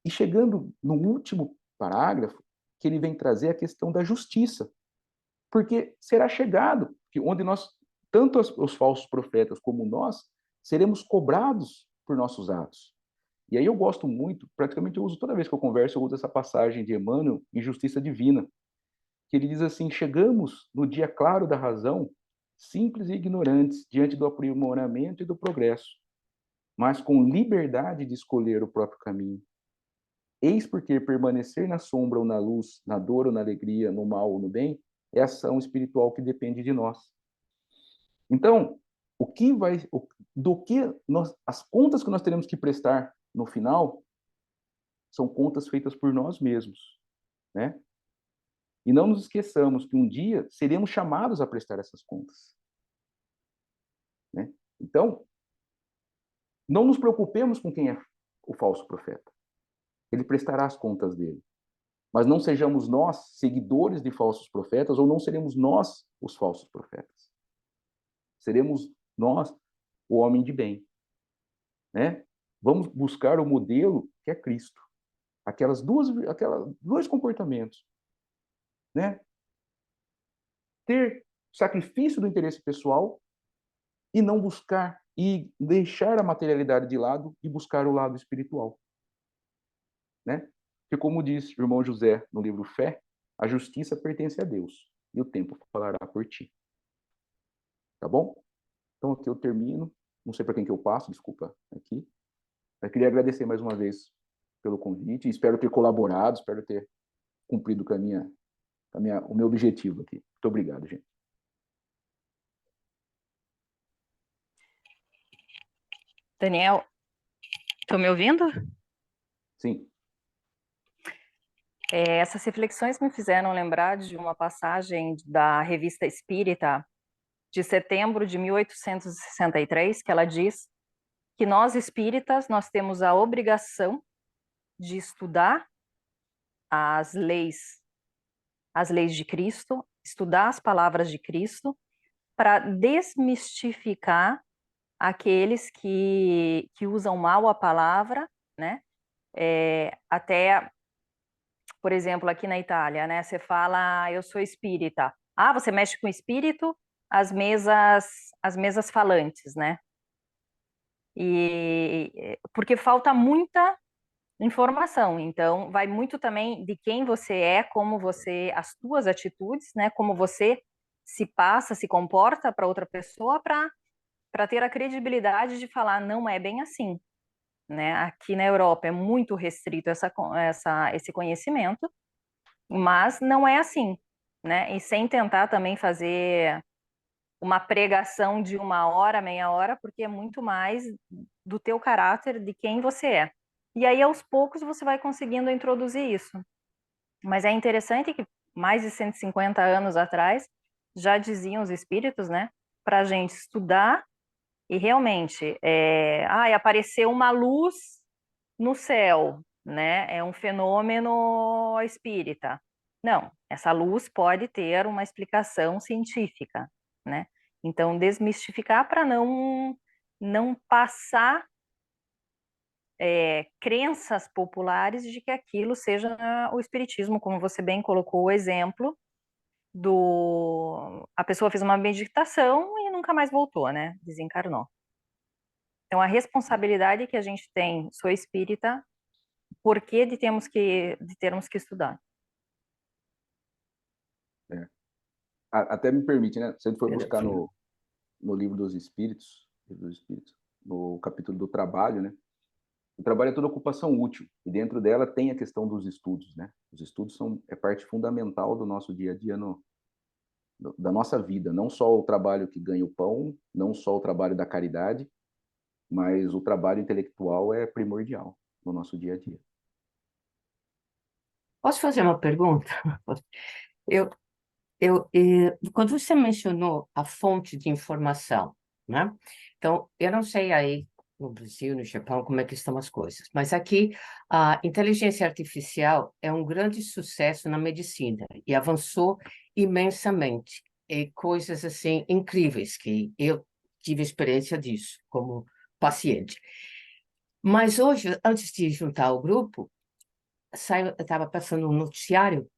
E chegando no último parágrafo, que ele vem trazer a questão da justiça. Porque será chegado que onde nós, tanto os falsos profetas como nós, seremos cobrados por nossos atos. E aí eu gosto muito, praticamente eu uso toda vez que eu converso, eu uso essa passagem de Emmanuel em Justiça Divina, que ele diz assim: chegamos no dia claro da razão, simples e ignorantes, diante do aprimoramento e do progresso, mas com liberdade de escolher o próprio caminho. Eis porque permanecer na sombra ou na luz, na dor ou na alegria, no mal ou no bem, é ação espiritual que depende de nós. Então, as contas que nós teremos que prestar no final são contas feitas por nós mesmos, né? E não nos esqueçamos que um dia seremos chamados a prestar essas contas, né? Então, não nos preocupemos com quem é o falso profeta. Ele prestará as contas dele. Mas não sejamos nós seguidores de falsos profetas, ou não seremos nós os falsos profetas. Seremos nós o homem de bem, né? Vamos buscar o modelo que é Cristo. Aquelas dois comportamentos, né? Ter sacrifício do interesse pessoal e não buscar e deixar a materialidade de lado e buscar o lado espiritual, né? Porque como diz o irmão José no livro Fé, A justiça pertence a Deus, e o tempo falará por ti. Tá bom? Então aqui eu termino. Não sei para quem que eu passo, desculpa aqui. Eu queria agradecer mais uma vez pelo convite. Espero ter colaborado, espero ter cumprido com o meu objetivo aqui. Muito obrigado, gente. Daniel, estão me ouvindo? Sim. Essas reflexões me fizeram lembrar de uma passagem da Revista Espírita, de setembro de 1863, que ela diz que nós espíritas, nós temos a obrigação de estudar as leis de Cristo, estudar as palavras de Cristo, para desmistificar aqueles que usam mal a palavra, né? Até, por exemplo, aqui na Itália, né? Você fala, eu sou espírita. Ah, você mexe com espírito? As mesas falantes, né? E porque falta muita informação, então vai muito também de quem você é, como você, as tuas atitudes, né? Como você se passa, se comporta para outra pessoa, para ter a credibilidade de falar não é bem assim, né? Aqui na Europa é muito restrito esse conhecimento, mas não é assim, né? E sem tentar também fazer uma pregação de 1 hora, meia hora, porque é muito mais do teu caráter, de quem você é. E aí, aos poucos, você vai conseguindo introduzir isso. Mas é interessante que mais de 150 anos atrás, já diziam os espíritos, né? Para a gente estudar e realmente, apareceu uma luz no céu, né? É um fenômeno espírita. Não, essa luz pode ter uma explicação científica, né? Então, desmistificar para não passar crenças populares de que aquilo seja o espiritismo, como você bem colocou o exemplo a pessoa fez uma meditação e nunca mais voltou, né? Desencarnou. Então, a responsabilidade que a gente tem, sou espírita, por que de termos que estudar? Até me permite, né? Se a gente for buscar no livro dos Espíritos, no capítulo do trabalho, né? O trabalho é toda ocupação útil, e dentro dela tem a questão dos estudos, né? Os estudos é parte fundamental do nosso dia a dia, da nossa vida, não só o trabalho que ganha o pão, não só o trabalho da caridade, mas o trabalho intelectual é primordial no nosso dia a dia. Posso fazer uma pergunta? Quando você mencionou a fonte de informação, né? Então, eu não sei aí no Brasil, no Japão, como é que estão as coisas, mas aqui a inteligência artificial é um grande sucesso na medicina e avançou imensamente, e coisas assim incríveis que eu tive experiência disso como paciente. Mas hoje, antes de juntar ao grupo, eu estava passando um noticiário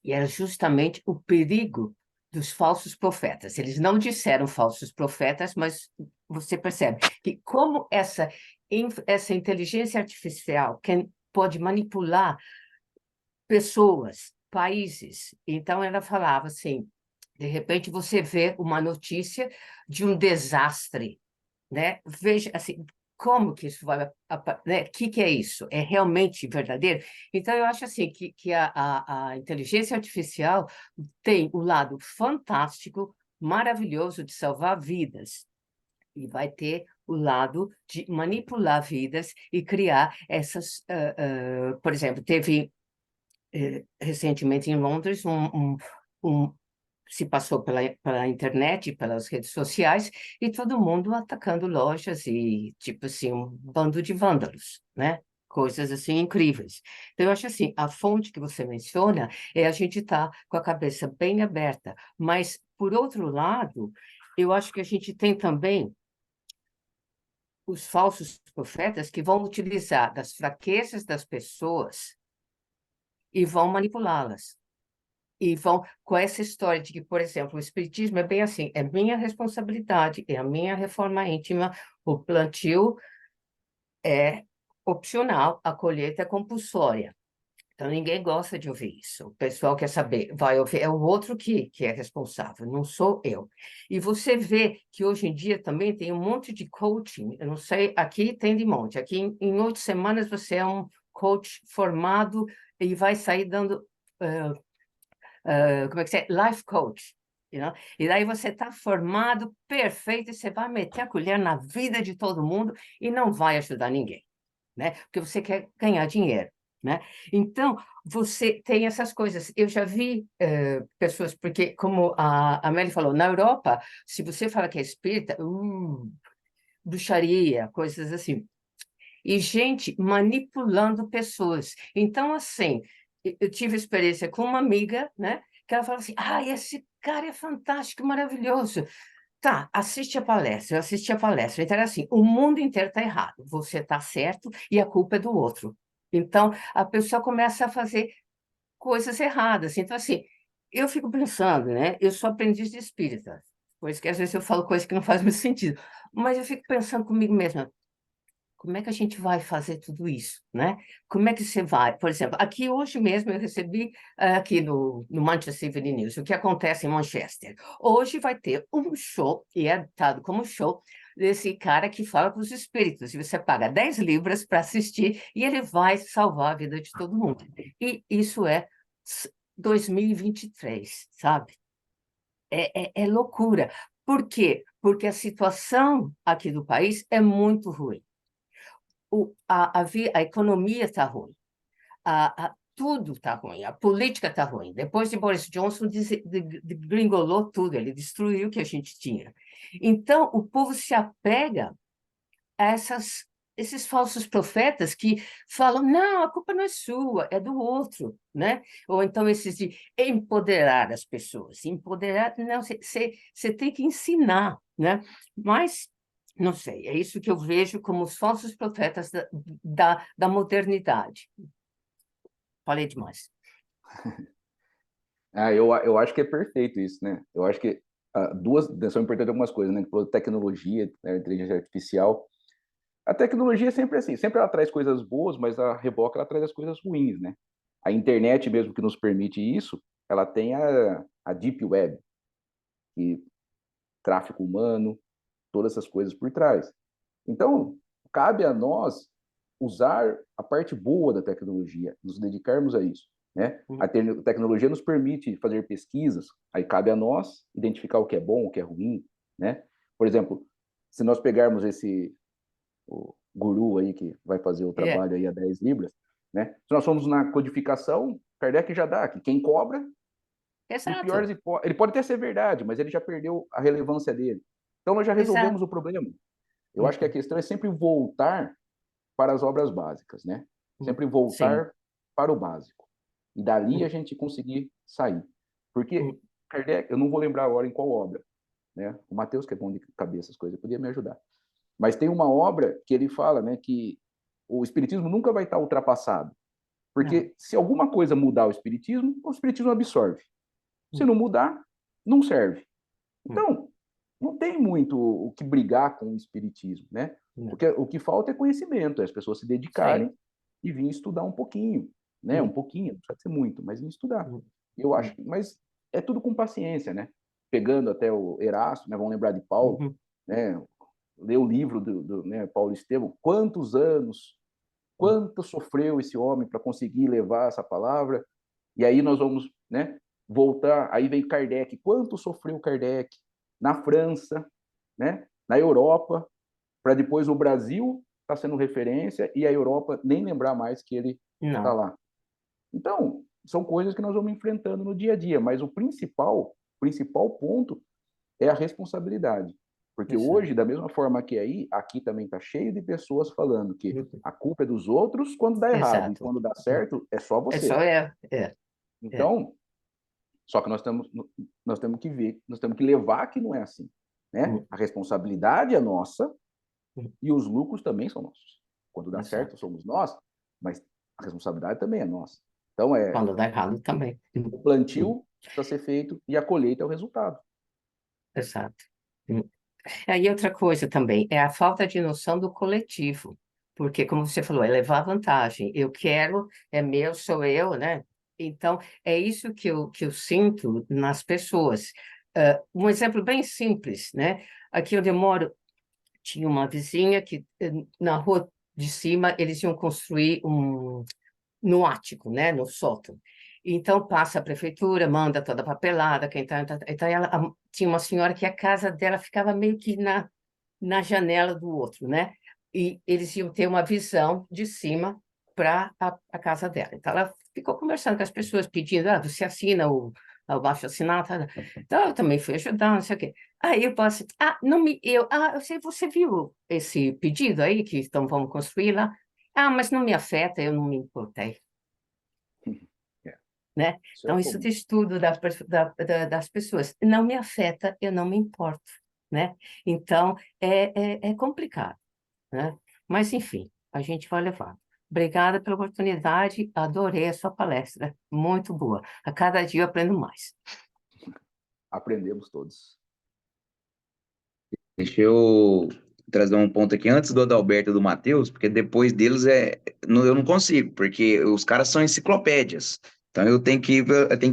e era justamente o perigo dos falsos profetas. Eles não disseram falsos profetas, mas você percebe que como essa inteligência artificial pode manipular pessoas, países. Então, ela falava assim, de repente você vê uma notícia de um desastre, né? Veja, assim, como que isso vai... né? Que é isso? É realmente verdadeiro? Então, eu acho assim que a inteligência artificial tem o lado fantástico, maravilhoso de salvar vidas, e vai ter o lado de manipular vidas e criar essas... por exemplo, teve recentemente em Londres se passou pela internet, pelas redes sociais, e todo mundo atacando lojas e, tipo assim, um bando de vândalos, né? Coisas assim incríveis. Então, eu acho assim, a fonte que você menciona é a gente estar com a cabeça bem aberta, mas, por outro lado, eu acho que a gente tem também os falsos profetas que vão utilizar das fraquezas das pessoas e vão manipulá-las. E vão com essa história de que, por exemplo, o espiritismo é bem assim, é minha responsabilidade, é a minha reforma íntima, o plantio é opcional, a colheita é compulsória. Então, ninguém gosta de ouvir isso. O pessoal quer saber, vai ouvir, é o outro que é responsável, não sou eu. E você vê que hoje em dia também tem um monte de coaching, eu não sei, aqui tem de monte, aqui em 8 semanas você é um coach formado e vai sair dando, como é que se é? Life coach. E daí você está formado, perfeito, e você vai meter a colher na vida de todo mundo e não vai ajudar ninguém, né? Porque você quer ganhar dinheiro, né? Então, você tem essas coisas. Eu já vi pessoas, porque, como a Amélie falou, na Europa, se você fala que é espírita, bruxaria, coisas assim. E gente manipulando pessoas. Então, assim, eu tive experiência com uma amiga, né? Que ela falou assim, esse cara é fantástico, maravilhoso. Tá, assiste a palestra, eu assisti a palestra. Então, era assim, o mundo inteiro está errado, você está certo e a culpa é do outro. Então, a pessoa começa a fazer coisas erradas. Então, assim, eu fico pensando, né? Eu sou aprendiz de espírita, por isso que às vezes eu falo coisas que não fazem muito sentido. Mas eu fico pensando comigo mesma, como é que a gente vai fazer tudo isso, né? Como é que você vai? Por exemplo, aqui hoje mesmo eu recebi aqui no Manchester Evening News o que acontece em Manchester. Hoje vai ter um show, e é dado como show, desse cara que fala com os espíritos. E você paga 10 libras para assistir e ele vai salvar a vida de todo mundo. E isso é 2023, sabe? É loucura. Por quê? Porque a situação aqui do país é muito ruim. A economia está ruim, tudo está ruim, a política está ruim. Depois de Boris Johnson, degringolou tudo, ele destruiu o que a gente tinha. Então, o povo se apega a esses falsos profetas que falam, não, a culpa não é sua, é do outro, né? Ou então esses de empoderar as pessoas. Empoderar, não, você tem que ensinar, né? Mas não sei, é isso que eu vejo como os falsos profetas da modernidade. Falei demais. Eu acho que é perfeito isso, né? Eu acho que são importantes algumas coisas, né? Tecnologia, né? Inteligência artificial. A tecnologia é sempre assim, sempre ela traz coisas boas, mas a reboca ela traz as coisas ruins, né? A internet mesmo que nos permite isso, ela tem a Deep Web, que tráfico humano, todas essas coisas por trás. Então, cabe a nós usar a parte boa da tecnologia, nos dedicarmos a isso, né? A tecnologia nos permite fazer pesquisas, aí cabe a nós identificar o que é bom, o que é ruim, né? Por exemplo, se nós pegarmos o guru aí que vai fazer o trabalho aí a 10 libras, né? Se nós formos na codificação, Kardec já dá que quem cobra, em piores ele pode até ser verdade, mas ele já perdeu a relevância dele. Então nós já resolvemos o problema. Eu acho que a questão é sempre voltar para as obras básicas, né? Sempre voltar para o básico. E dali a gente conseguir sair. Porque Kardec, eu não vou lembrar agora em qual obra, né? O Mateus, que é bom de cabeça as coisas, podia me ajudar. Mas tem uma obra que ele fala, né, que o espiritismo nunca vai estar ultrapassado. Porque se alguma coisa mudar o espiritismo absorve. Se não mudar, não serve. Então, não tem muito o que brigar com o espiritismo, né? Porque o que falta é conhecimento, é as pessoas se dedicarem e virem estudar um pouquinho, né? Um pouquinho, não precisa ser muito, mas vir estudar. Eu acho, mas é tudo com paciência, né? Pegando até o Erasto, né? Vamos lembrar de Paulo, né? Ler o livro do né, Paulo Estevão, quantos anos, quanto sofreu esse homem para conseguir levar essa palavra, e aí nós vamos, né, voltar, aí vem Kardec, quanto sofreu Kardec na França, né, na Europa, para depois o Brasil estar sendo referência e a Europa nem lembrar mais que ele está lá. Então, são coisas que nós vamos enfrentando no dia a dia, mas o principal ponto é a responsabilidade. Porque hoje, da mesma forma que aí, aqui também está cheio de pessoas falando que a culpa é dos outros quando dá errado, e quando dá certo, é só você. Então, só que nós temos que ver, nós temos que levar que não é assim, né? A responsabilidade é nossa e os lucros também são nossos. Quando dá certo, somos nós, mas a responsabilidade também é nossa. Então, quando dá errado também. O plantio precisa ser feito e a colheita é o resultado. Exato. E outra coisa também, é a falta de noção do coletivo. Porque, como você falou, é levar vantagem. Eu quero, é meu, sou eu, né? Então, é isso que eu sinto nas pessoas. Um exemplo bem simples, né? Aqui onde eu moro, tinha uma vizinha que, na rua de cima, eles iam construir no ático, né? No sótão. Então, passa a prefeitura, manda toda a papelada, então tinha uma senhora que a casa dela ficava meio que na janela do outro, né? E eles iam ter uma visão de cima para a casa dela. Então, ela ficou conversando com as pessoas, pedindo, você assina o abaixo assinado, tá? Então, eu também fui ajudar, não sei o quê. Aí eu passei, eu sei, você viu esse pedido aí que vamos construir lá? Mas não me afeta, eu não me importei, né? Isso é Então, isso comum. de estudo das pessoas, não me afeta, eu não me importo, né? Então, é complicado, né? Mas, enfim, a gente vai levar. Obrigada pela oportunidade, adorei a sua palestra, muito boa. A cada dia eu aprendo mais. Aprendemos todos. Deixa eu trazer um ponto aqui antes do Adalberto e do Matheus, porque depois deles eu não consigo, porque os caras são enciclopédias. Então eu tenho que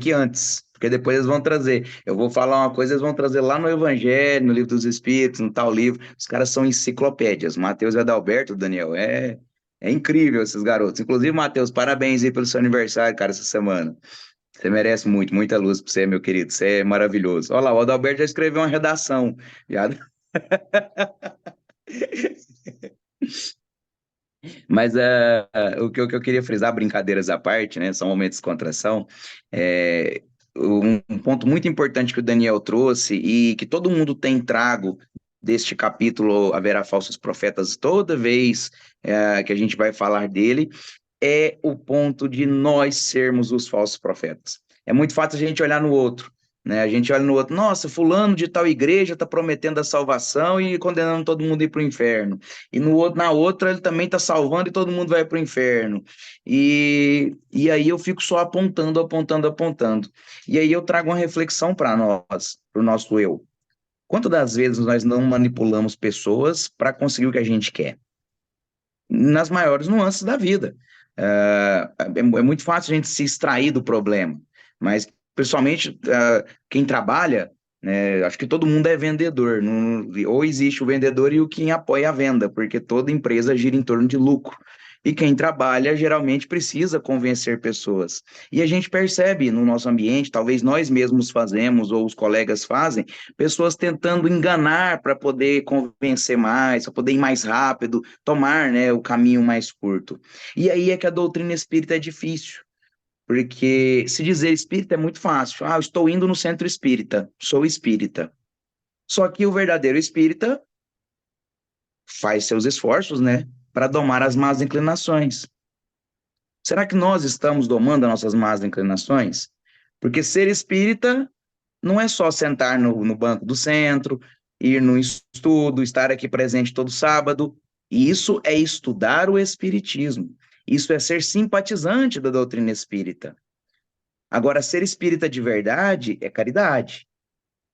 ir antes, porque depois eles vão trazer. Eu vou falar uma coisa, eles vão trazer lá no Evangelho, no Livro dos Espíritos, no tal livro. Os caras são enciclopédias. Matheus e Adalberto, Daniel, é incrível esses garotos. Inclusive, Matheus, parabéns aí pelo seu aniversário, cara, essa semana. Você merece muito, muita luz para você, meu querido. Você é maravilhoso. Olha lá, o Adalberto já escreveu uma redação. Já. Mas o que eu queria frisar, brincadeiras à parte, né? São momentos de descontração. Um ponto muito importante que o Daniel trouxe e que todo mundo tem trago deste capítulo Haverá Falsos Profetas toda vez que a gente vai falar dele, é o ponto de nós sermos os falsos profetas. É muito fácil a gente olhar no outro, né? A gente olha no outro, nossa, fulano de tal igreja está prometendo a salvação e condenando todo mundo a ir para o inferno. E na outra ele também está salvando e todo mundo vai para o inferno. E aí eu fico só apontando, apontando, apontando. E aí eu trago uma reflexão para nós, para o nosso eu. Quantas das vezes nós não manipulamos pessoas para conseguir o que a gente quer? Nas maiores nuances da vida. É muito fácil a gente se extrair do problema, mas, pessoalmente, quem trabalha, né, acho que todo mundo é vendedor, ou existe o vendedor e o quem apoia a venda, porque toda empresa gira em torno de lucro. E quem trabalha geralmente precisa convencer pessoas. E a gente percebe no nosso ambiente, talvez nós mesmos fazemos, ou os colegas fazem, pessoas tentando enganar para poder convencer mais, para poder ir mais rápido, tomar, né, o caminho mais curto. E aí é que a doutrina espírita é difícil, porque se dizer espírita é muito fácil. Eu estou indo no centro espírita, sou espírita. Só que o verdadeiro espírita faz seus esforços, né, para domar as más inclinações. Será que nós estamos domando as nossas más inclinações? Porque ser espírita não é só sentar no banco do centro, ir no estudo, estar aqui presente todo sábado. Isso é estudar o espiritismo. Isso é ser simpatizante da doutrina espírita. Agora, ser espírita de verdade é caridade.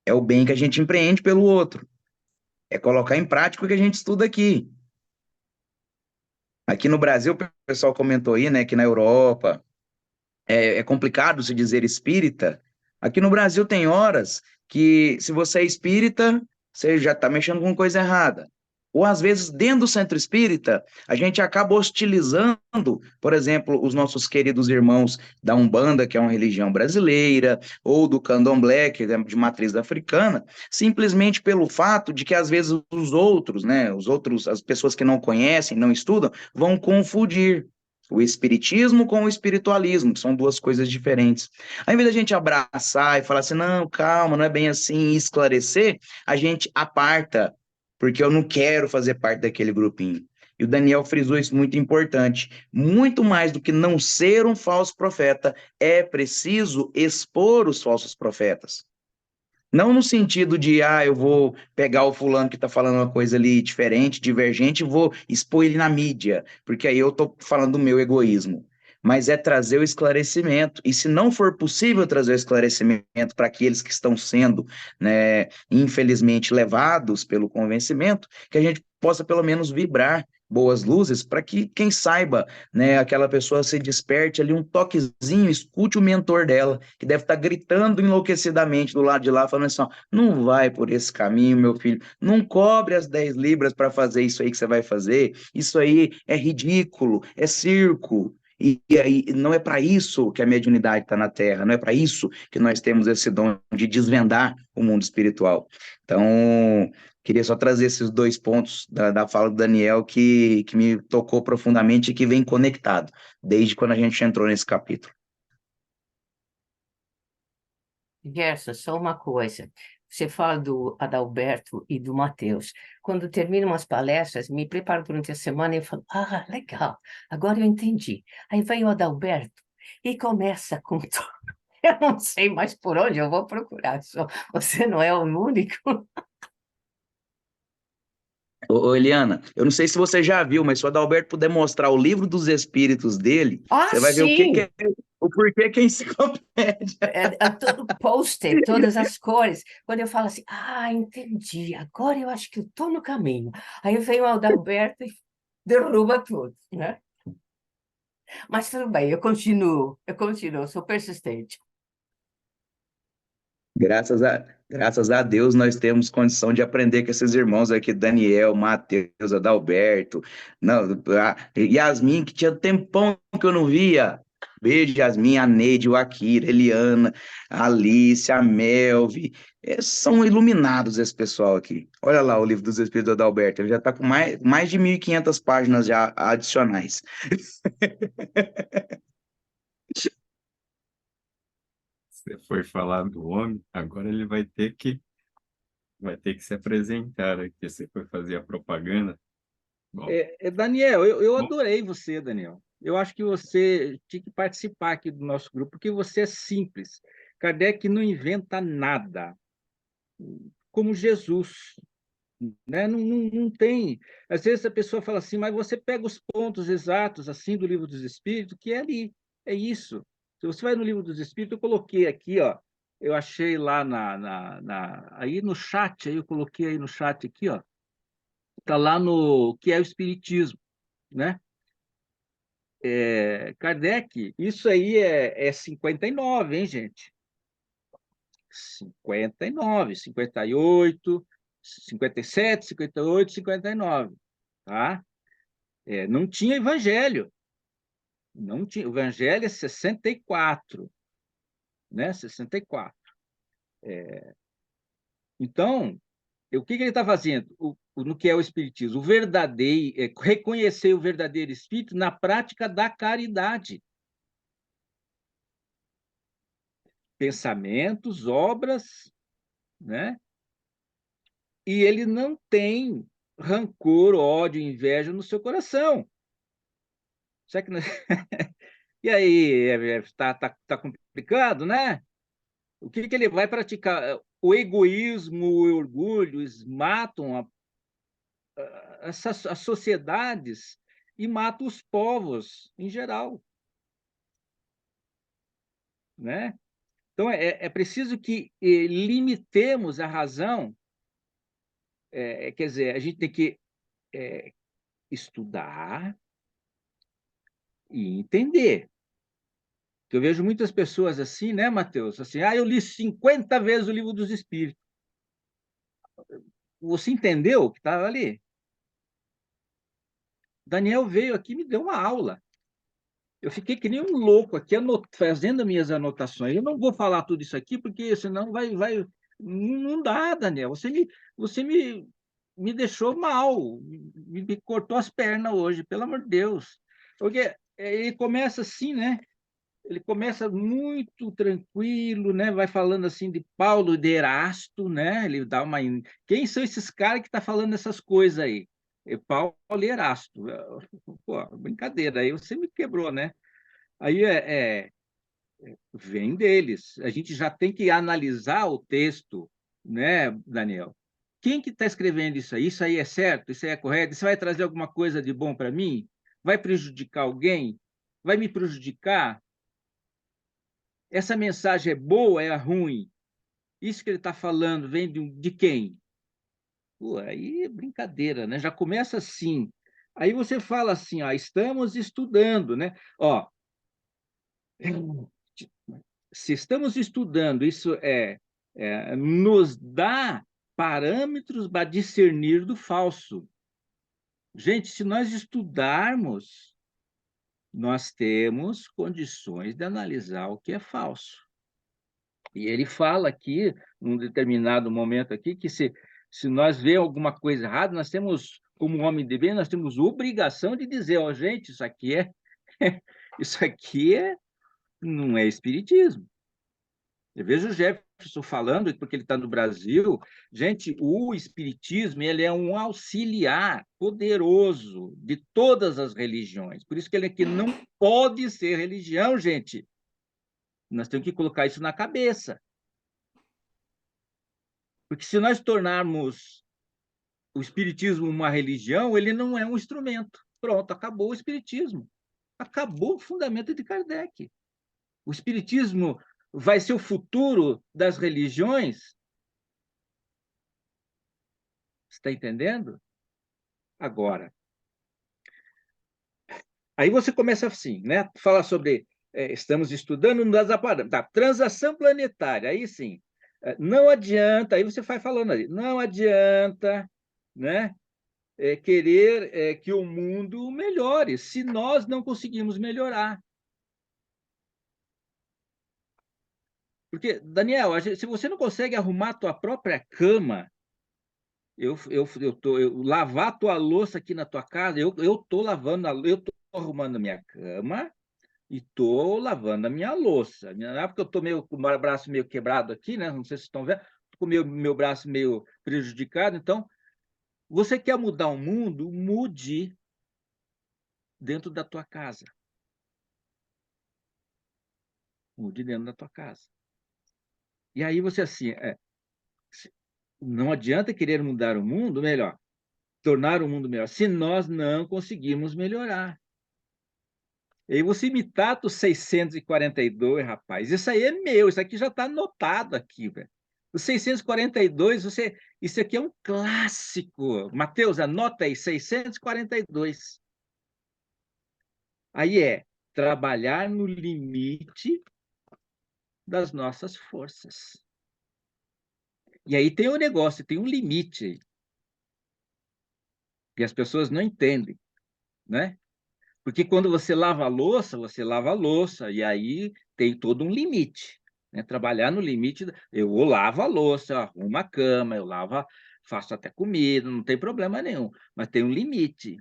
É o bem que a gente empreende pelo outro. É colocar em prática o que a gente estuda aqui. Aqui no Brasil, o pessoal comentou aí, né, que na Europa é complicado se dizer espírita. Aqui no Brasil tem horas que, se você é espírita, você já está mexendo com coisa errada. Ou, às vezes, dentro do centro espírita, a gente acaba hostilizando, por exemplo, os nossos queridos irmãos da Umbanda, que é uma religião brasileira, ou do Candomblé, que é de matriz africana, simplesmente pelo fato de que, às vezes, os outros, né, as pessoas que não conhecem, não estudam, vão confundir o espiritismo com o espiritualismo, que são duas coisas diferentes. Ao invés da gente abraçar e falar assim, não, calma, não é bem assim, e esclarecer, a gente aparta, porque eu não quero fazer parte daquele grupinho. E o Daniel frisou isso muito importante. Muito mais do que não ser um falso profeta, é preciso expor os falsos profetas. Não no sentido de, eu vou pegar o fulano que está falando uma coisa ali diferente, divergente, e vou expor ele na mídia, porque aí eu estou falando do meu egoísmo. Mas é trazer o esclarecimento. E se não for possível trazer o esclarecimento para aqueles que estão sendo, né, infelizmente, levados pelo convencimento, que a gente possa pelo menos vibrar boas luzes para que, quem saiba, né, aquela pessoa se desperte ali um toquezinho, escute o mentor dela, que deve estar gritando enlouquecidamente do lado de lá, falando assim, ó, não vai por esse caminho, meu filho, não cobre as 10 libras para fazer isso aí que você vai fazer, isso aí é ridículo, é circo. E aí, não é para isso que a mediunidade está na Terra, não é para isso que nós temos esse dom de desvendar o mundo espiritual. Então, queria só trazer esses 2 pontos da fala do Daniel que me tocou profundamente e que vem conectado, desde quando a gente entrou nesse capítulo. Gerson, só uma coisa. Você fala do Adalberto e do Mateus. Quando terminam as palestras, me preparo durante a semana e eu falo, ah, legal, agora eu entendi. Aí vem o Adalberto e começa com tudo. Eu não sei mais por onde eu vou procurar. Você não é o único. Ô, Eliana, eu não sei se você já viu, mas se o Adalberto puder mostrar o livro dos espíritos dele, Ah, você vai ver sim! o porquê que é enciclopédia. É todo post-it, todas as cores. Quando eu falo assim, ah, entendi, agora eu acho que eu estou no caminho. Aí vem o Adalberto e derruba tudo, né? Mas tudo bem, eu continuo, sou persistente. Graças a Deus nós temos condição de aprender com esses irmãos aqui, Daniel, Mateus, Adalberto, não, a Yasmin, que tinha tempão que eu não via. Beijo, Yasmin, a Neide, o Akira, Eliana, a Alice, a Melvi. São iluminados esse pessoal aqui. Olha lá o livro dos Espíritos do Adalberto, ele já está com mais de 1.500 páginas já adicionais. Você foi falar do homem, agora ele vai ter que se apresentar aqui. Você foi fazer a propaganda. Bom, Daniel, eu bom, adorei você, Daniel. Eu acho que você tinha que participar aqui do nosso grupo, porque você é simples. Kardec não inventa nada, como Jesus, né? Não tem. Às vezes a pessoa fala assim, mas você pega os pontos exatos assim do Livro dos Espíritos, que é ali, é isso. Se você vai no Livro dos Espíritos, eu coloquei aqui, ó, eu achei lá aí no chat, aí eu coloquei aí no chat aqui, ó, está lá no que é o Espiritismo, né? Kardec, isso aí é 59, hein, gente? 59, 58, 57, 58, 59, tá? Não tinha evangelho. Não tinha. O evangelho é 64, né? 64. Então, o que ele está fazendo? No que é o espiritismo? O verdadeiro, reconhecer o verdadeiro espírito na prática da caridade. Pensamentos, obras, né? E ele não tem rancor, ódio, inveja no seu coração. Será que não... E aí, tá complicado, né? O que ele vai praticar? O egoísmo, o orgulho, eles matam as sociedades e matam os povos em geral, né? Então, é preciso que limitemos a razão, quer dizer, a gente tem que estudar e entender. Eu vejo muitas pessoas assim, né, Mateus? Assim, eu li 50 vezes o Livro dos Espíritos. Você entendeu o que estava ali? Daniel veio aqui e me deu uma aula. Eu fiquei que nem um louco aqui, fazendo minhas anotações. Eu não vou falar tudo isso aqui, porque senão vai. Não dá, Daniel. Me deixou mal, me cortou as pernas hoje, pelo amor de Deus. Porque ele começa assim, né? Ele começa muito tranquilo, né? Vai falando assim de Paulo de Erasto, né? Ele dá uma. Quem são esses caras que estão falando essas coisas aí? Paulo e Erasto. Pô, brincadeira, aí você me quebrou, né? Aí vem deles. A gente já tem que analisar o texto, né, Daniel? Quem que está escrevendo isso aí? Isso aí é certo? Isso aí é correto? Isso vai trazer alguma coisa de bom para mim? Vai prejudicar alguém? Vai me prejudicar? Essa mensagem é boa, é ruim? Isso que ele está falando vem de quem? Pô, aí é brincadeira, né? Já começa assim. Aí você fala assim, ó, estamos estudando, né? Ó, se estamos estudando, isso nos dá parâmetros para discernir do falso. Gente, se nós estudarmos, nós temos condições de analisar o que é falso. E ele fala aqui, num determinado momento aqui, que se nós vemos alguma coisa errada, nós temos, como homem de bem, nós temos obrigação de dizer, ó, gente, isso aqui não é espiritismo. Eu vejo o Jefferson falando, porque ele está no Brasil, gente, o espiritismo ele é um auxiliar poderoso de todas as religiões. Por isso que ele aqui não pode ser religião, gente. Nós temos que colocar isso na cabeça. Porque se nós tornarmos o espiritismo uma religião, ele não é um instrumento. Pronto, acabou o espiritismo. Acabou o fundamento de Kardec. O espiritismo vai ser o futuro das religiões? Está entendendo? Agora, aí você começa assim, né? Fala sobre estamos estudando das aparelhos, tá? Transação planetária. Aí sim, não adianta. Aí você vai falando ali, não adianta, né? Querer que o mundo melhore, se nós não conseguimos melhorar. Porque, Daniel, se você não consegue arrumar a tua própria cama, lavar a tua louça aqui na tua casa, eu estou lavando, eu estou arrumando a minha cama e estou lavando a minha louça. Não é porque eu estou com o braço meio quebrado aqui, né? Não sei se vocês estão vendo, estou com o meu braço meio prejudicado. Então, você quer mudar o mundo? Mude dentro da tua casa. Mude dentro da tua casa. E aí você assim, não adianta querer mudar o mundo, melhor, tornar o mundo melhor, se nós não conseguirmos melhorar. E aí você me trata o 642, rapaz. Isso aí é meu, isso aqui já está anotado aqui, velho. O 642, isso aqui é um clássico. Mateus, anota aí, 642. Aí trabalhar no limite das nossas forças. E aí tem um negócio, tem um limite. E as pessoas não entendem, né? Porque quando você lava a louça, e aí tem todo um limite. Né? Trabalhar no limite, eu lavo a louça, eu arrumo a cama, faço até comida, não tem problema nenhum, mas tem um limite.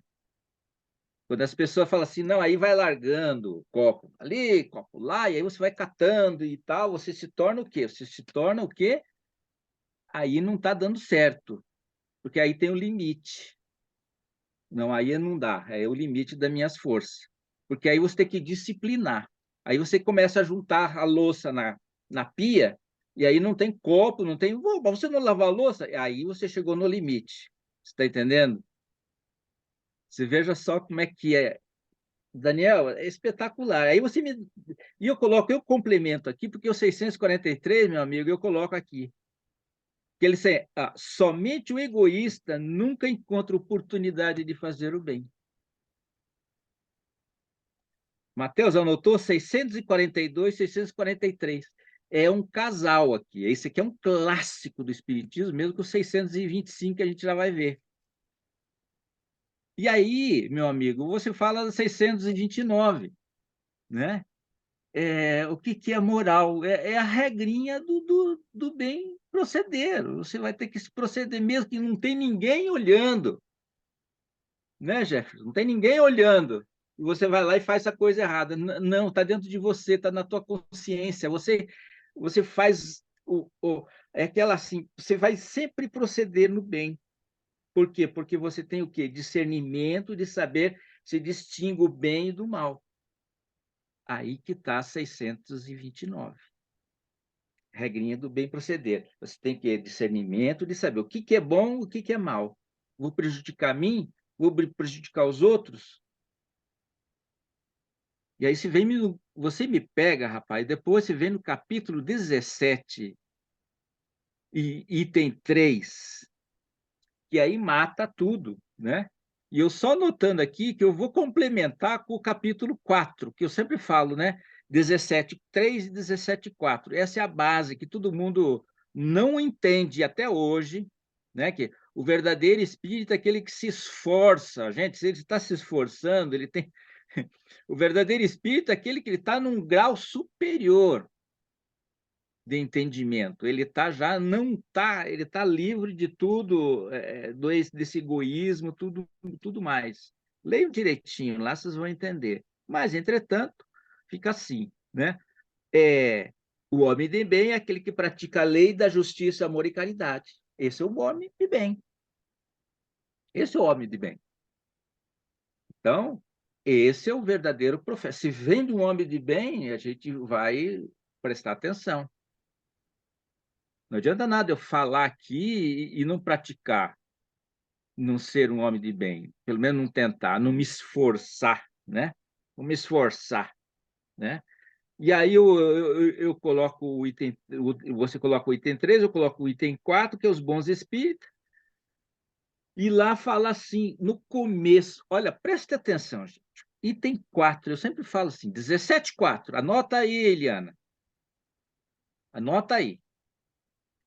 Quando as pessoas falam assim, não, aí vai largando copo ali, copo lá, e aí você vai catando e tal, você se torna o quê? Você se torna o quê? Aí não está dando certo, porque aí tem o limite. Não, aí não dá, é o limite das minhas forças. Porque aí você tem que disciplinar. Aí você começa a juntar a louça na pia, e aí não tem copo, não tem. Você não lavar a louça? Aí você chegou no limite. Você está entendendo? Você veja só como é que é. Daniel, é espetacular. Aí você me. E eu complemento aqui, porque o 643, meu amigo, eu coloco aqui. Que ele diz, somente o egoísta nunca encontra oportunidade de fazer o bem. Mateus anotou 642, 643. É um casal aqui. Esse aqui é um clássico do Espiritismo, mesmo que o 625 que a gente já vai ver. E aí, meu amigo, você fala 629, né? O que é moral? É a regrinha do bem proceder. Você vai ter que se proceder mesmo que não tem ninguém olhando. Né, Jefferson? Não tem ninguém olhando. E você vai lá e faz a coisa errada. Não, está dentro de você, está na tua consciência. Você faz é aquela assim, você vai sempre proceder no bem. Por quê? Porque você tem o quê? Discernimento de saber se distingue o bem do mal. Aí que está 629. Regrinha do bem proceder. Você tem que ter discernimento de saber o que é bom, o que é mal. Vou prejudicar a mim? Vou prejudicar os outros? E aí você me pega, rapaz, depois você vem no capítulo 17, item 3, que aí mata tudo, né? E eu só notando aqui que eu vou complementar com o capítulo 4, que eu sempre falo, né? 17:3 e 17:4. Essa é a base que todo mundo não entende até hoje, né? Que o verdadeiro espírito é aquele que se esforça. Gente, se ele está se esforçando, ele tem... O verdadeiro espírito é aquele que está num grau superior de entendimento. Ele já não está, ele está livre de tudo, desse egoísmo, tudo mais. Leiam direitinho, lá vocês vão entender. Mas, entretanto, fica assim, né? O homem de bem é aquele que pratica a lei da justiça, amor e caridade. Esse é o homem de bem. Esse é o homem de bem. Então, esse é o verdadeiro profeta. Se vem de um homem de bem, a gente vai prestar atenção. Não adianta nada eu falar aqui e não praticar, não ser um homem de bem, pelo menos não tentar, não me esforçar, né? Não me esforçar, né? E aí eu coloco o item, você coloca o item 3, eu coloco o item 4, que é os bons espíritos, e lá fala assim, no começo, olha, presta atenção, gente. Item 4, eu sempre falo assim, 17:4, anota aí, Eliana. Anota aí.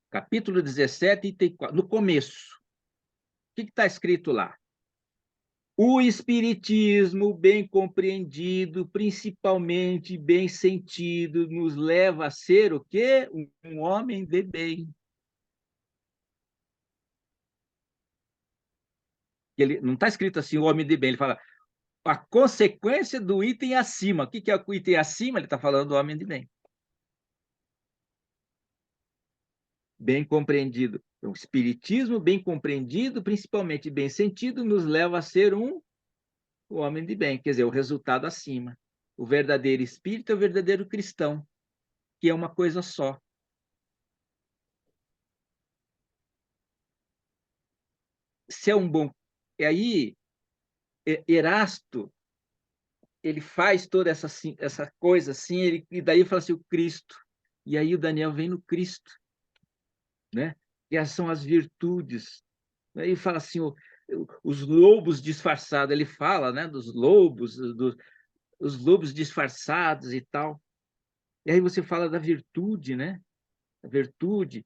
Capítulo 17, item 4, no começo. O que está escrito lá? O espiritismo bem compreendido, principalmente bem sentido, nos leva a ser o quê? Um homem de bem. Ele não está escrito assim, o homem de bem, ele fala a consequência do item acima. O que é o item acima? Ele está falando do homem de bem. Bem compreendido. Então, o espiritismo bem compreendido, principalmente bem sentido, nos leva a ser o homem de bem, quer dizer, o resultado acima. O verdadeiro espírito é o verdadeiro cristão, que é uma coisa só. Se é um bom... E aí, Erasto, ele faz toda essa coisa assim, e daí fala assim, o Cristo. E aí o Daniel vem no Cristo, né? E essas são as virtudes. Aí fala assim, os lobos disfarçados, ele fala, né, dos lobos, os lobos disfarçados e tal. E aí você fala da virtude, né? A virtude,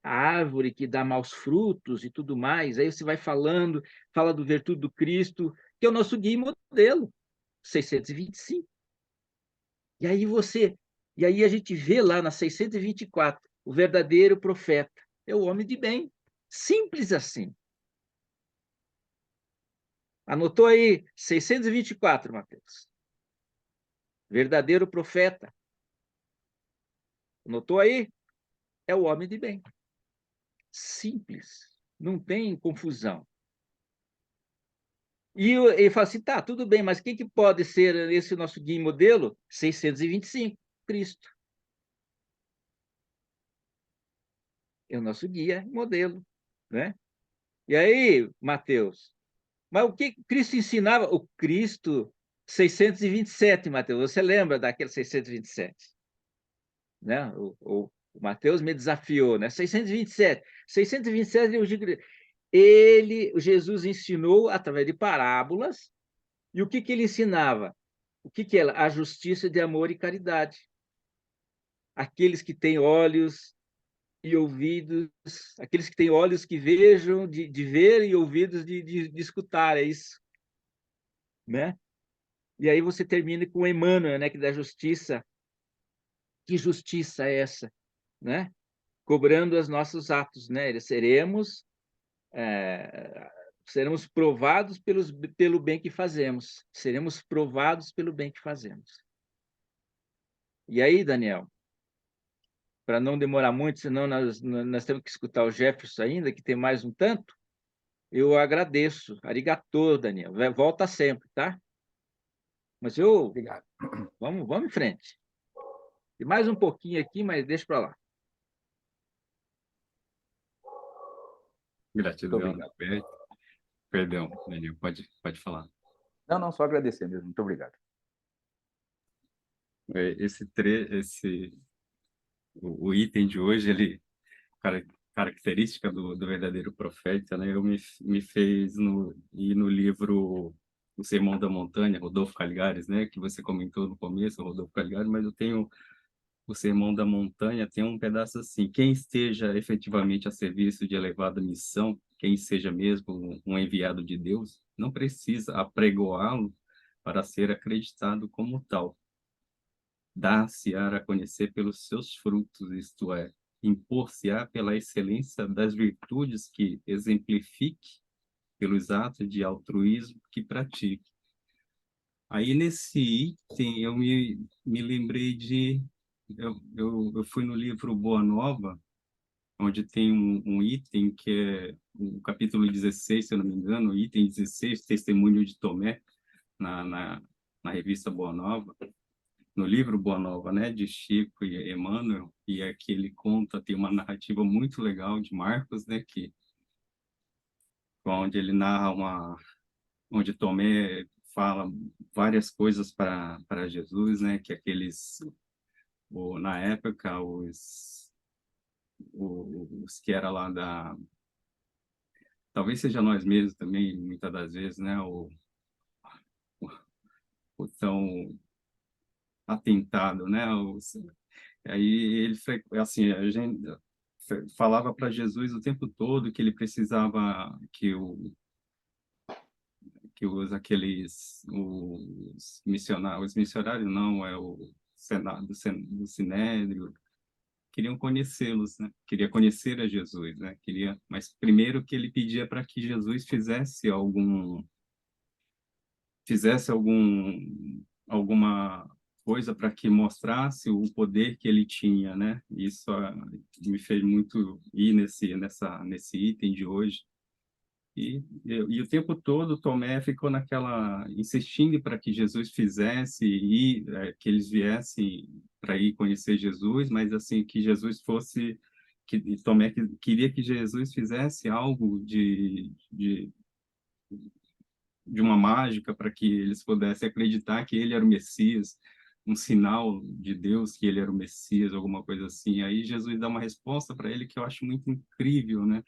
a árvore que dá maus frutos e tudo mais. Aí você vai falando, fala do virtude do Cristo, que é o nosso guia e modelo, 625. E aí a gente vê lá na 624, o verdadeiro profeta é o homem de bem. Simples assim. Anotou aí 624, Mateus. Verdadeiro profeta. Anotou aí? É o homem de bem. Simples. Não tem confusão. E ele fala assim, tá, tudo bem, mas quem que pode ser esse nosso guia e modelo? 625, Cristo. É o nosso guia e modelo, né? E aí, Mateus, mas o que Cristo ensinava? O Cristo 627, Mateus, você lembra daquele 627? Né? O Mateus me desafiou, né? 627. 627, eu digo, Jesus ensinou através de parábolas, e o que ele ensinava? O que é? A justiça de amor e caridade. Aqueles que têm olhos e ouvidos, aqueles que têm olhos que vejam, de ver, e ouvidos de escutar, é isso. Né? E aí você termina com Emmanuel, né, que da justiça. Que justiça é essa? Né? Cobrando os nossos atos, né? Seremos provados pelo bem que fazemos. Seremos provados pelo bem que fazemos. E aí, Daniel, para não demorar muito, senão nós temos que escutar o Jefferson ainda, que tem mais um tanto, eu agradeço. Arigatô, Daniel. Volta sempre, tá? Mas Obrigado. Vamos em frente. E mais um pouquinho aqui, mas deixa para lá. Gratidão, Muito obrigado. Alberto. Perdão, Daniel, pode falar. Não, só agradecer mesmo. Muito obrigado. O item de hoje, ele característica do verdadeiro profeta, né? Me fez ir no livro O Sermão da Montanha, Rodolfo Caligares, né? Que você comentou no começo, Rodolfo Caligares, mas eu tenho o Sermão da Montanha, tem um pedaço assim: quem esteja efetivamente a serviço de elevada missão, quem seja mesmo um enviado de Deus, não precisa apregoá-lo para ser acreditado como tal. Dar-se-á a conhecer pelos seus frutos, isto é, impor-se-á pela excelência das virtudes que exemplifique, pelos atos de altruísmo que pratique. Aí, nesse item, eu me lembrei de... Eu fui no livro Boa Nova, onde tem um item que é o capítulo 16, se eu não me engano, item 16, Testemunho de Tomé, na revista Boa Nova, no livro Boa Nova, né, de Chico e Emmanuel, e aqui ele conta, tem uma narrativa muito legal de Marcos, né, onde ele narra onde Tomé fala várias coisas para Jesus, né, que na época, os que era lá talvez seja nós mesmos também, muitas das vezes, né, o tão atentado, né, aí ele, assim, a gente falava para Jesus o tempo todo que ele precisava os missionários não, o Senado, do Sinédrio, queriam conhecê-los, né? Queria conhecer a Jesus, né? Mas primeiro que ele pedia para que Jesus fizesse alguma coisa para que mostrasse o poder que ele tinha, né? Isso me fez muito ir nesse item de hoje. E o tempo todo Tomé ficou insistindo para que Jesus fizesse que eles viessem para ir conhecer Jesus, mas assim que Jesus fosse, Tomé queria que Jesus fizesse algo de uma mágica para que eles pudessem acreditar que ele era o Messias, um sinal de Deus que ele era o Messias, alguma coisa assim. Aí Jesus dá uma resposta para ele que eu acho muito incrível, né?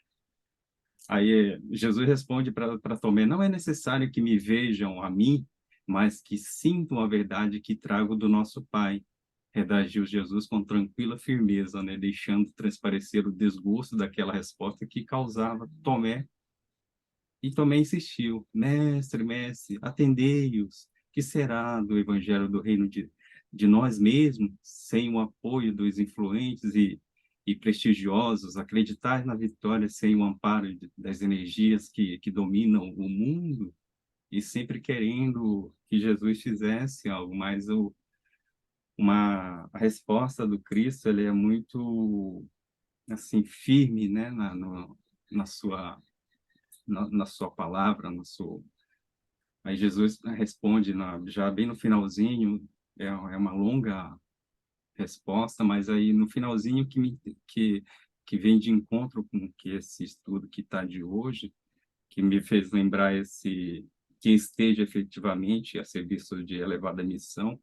Aí Jesus responde para Tomé: não é necessário que me vejam a mim, mas que sintam a verdade que trago do nosso Pai. Redagiu Jesus com tranquila firmeza, né, deixando transparecer o desgosto daquela resposta que causava Tomé. E Tomé insistiu: mestre, mestre, atendei-os. Que será do evangelho do reino de nós mesmos, sem o apoio dos influentes e prestigiosos, acreditar na vitória sem o amparo das energias que dominam o mundo, e sempre querendo que Jesus fizesse algo, mas a resposta do Cristo, ele é muito assim firme, né, na sua palavra, Aí Jesus responde já bem no finalzinho, é uma longa resposta, mas aí no finalzinho que vem de encontro com esse estudo que está de hoje, que me fez lembrar quem esteja efetivamente a serviço de elevada missão,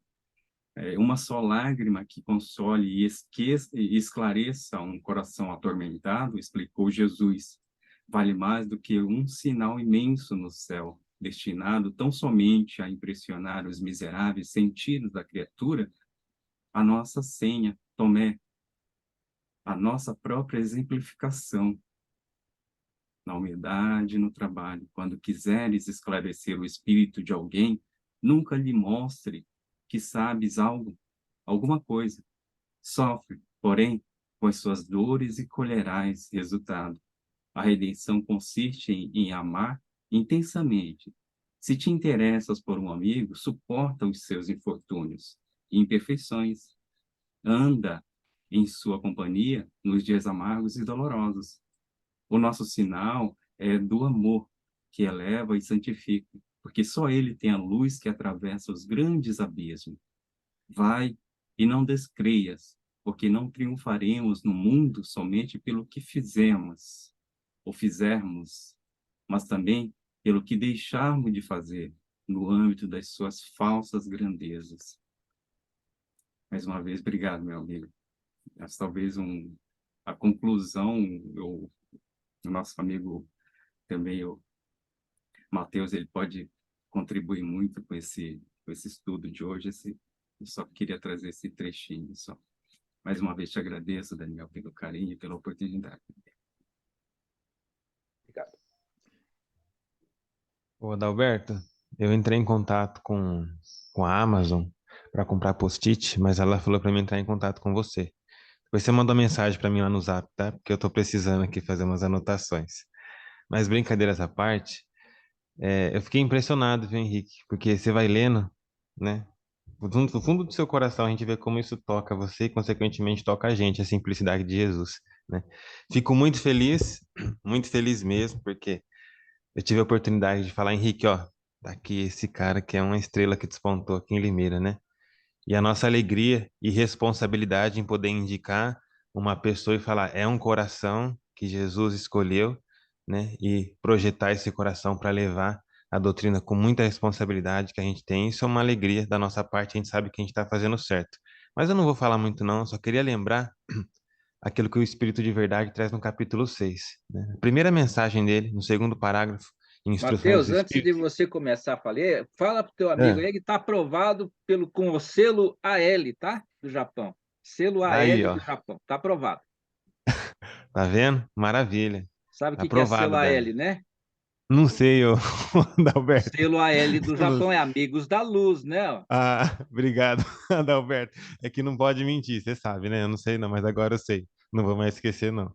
uma só lágrima que console e esclareça um coração atormentado, explicou Jesus, vale mais do que um sinal imenso no céu, destinado tão somente a impressionar os miseráveis sentidos da criatura. A nossa senha, Tomé, a nossa própria exemplificação, na humildade e no trabalho. Quando quiseres esclarecer o espírito de alguém, nunca lhe mostre que sabes alguma coisa. Sofre, porém, com as suas dores e colherás resultado. A redenção consiste em amar intensamente. Se te interessas por um amigo, suporta os seus infortúnios e imperfeições. Anda em sua companhia nos dias amargos e dolorosos. O nosso sinal é do amor, que eleva e santifica, porque só ele tem a luz que atravessa os grandes abismos. Vai e não descreias, porque não triunfaremos no mundo somente pelo que fizemos ou fizermos, mas também pelo que deixarmos de fazer no âmbito das suas falsas grandezas. Mais uma vez, obrigado, meu amigo. Mas talvez a conclusão, o nosso amigo também, o Matheus, ele pode contribuir muito com esse estudo de hoje. Eu só queria trazer esse trechinho só. Mais uma vez te agradeço, Daniel, pelo carinho e pela oportunidade. Obrigado. Ô, Adalberto, eu entrei em contato com a Amazon para comprar post-it, mas ela falou para mim entrar em contato com você. Depois você mandou mensagem para mim lá no Zap, tá? Porque eu tô precisando aqui fazer umas anotações. Mas brincadeiras à parte, eu fiquei impressionado, viu, Henrique? Porque você vai lendo, né? No fundo do seu coração, a gente vê como isso toca você e, consequentemente, toca a gente, a simplicidade de Jesus, né? Fico muito feliz mesmo, porque eu tive a oportunidade de falar, Henrique, ó, tá aqui esse cara que é uma estrela que despontou aqui em Limeira, né? E a nossa alegria e responsabilidade em poder indicar uma pessoa e falar, é um coração que Jesus escolheu, né? E projetar esse coração para levar a doutrina com muita responsabilidade que a gente tem. Isso é uma alegria da nossa parte, a gente sabe que a gente está fazendo certo. Mas eu não vou falar muito não, só queria lembrar aquilo que o Espírito de Verdade traz no capítulo 6, né? A primeira mensagem dele, no segundo parágrafo, em Instruções Mateus, do antes de Espírito. você começar a falar, fala para o teu amigo É, aí que está aprovado com o selo AL, tá? Do Japão. Selo aí, AL ó, do Japão. Está aprovado. tá vendo? Maravilha. Sabe o Tá que é selo aprovado, Dani. AL, né? Não sei, ô, O Adalberto. selo AL do Eu não Japão é Amigos da Luz, né? Ah, obrigado, Adalberto. É que não pode mentir, você sabe, né? Eu não sei não, mas agora eu sei. Não vou mais esquecer, não.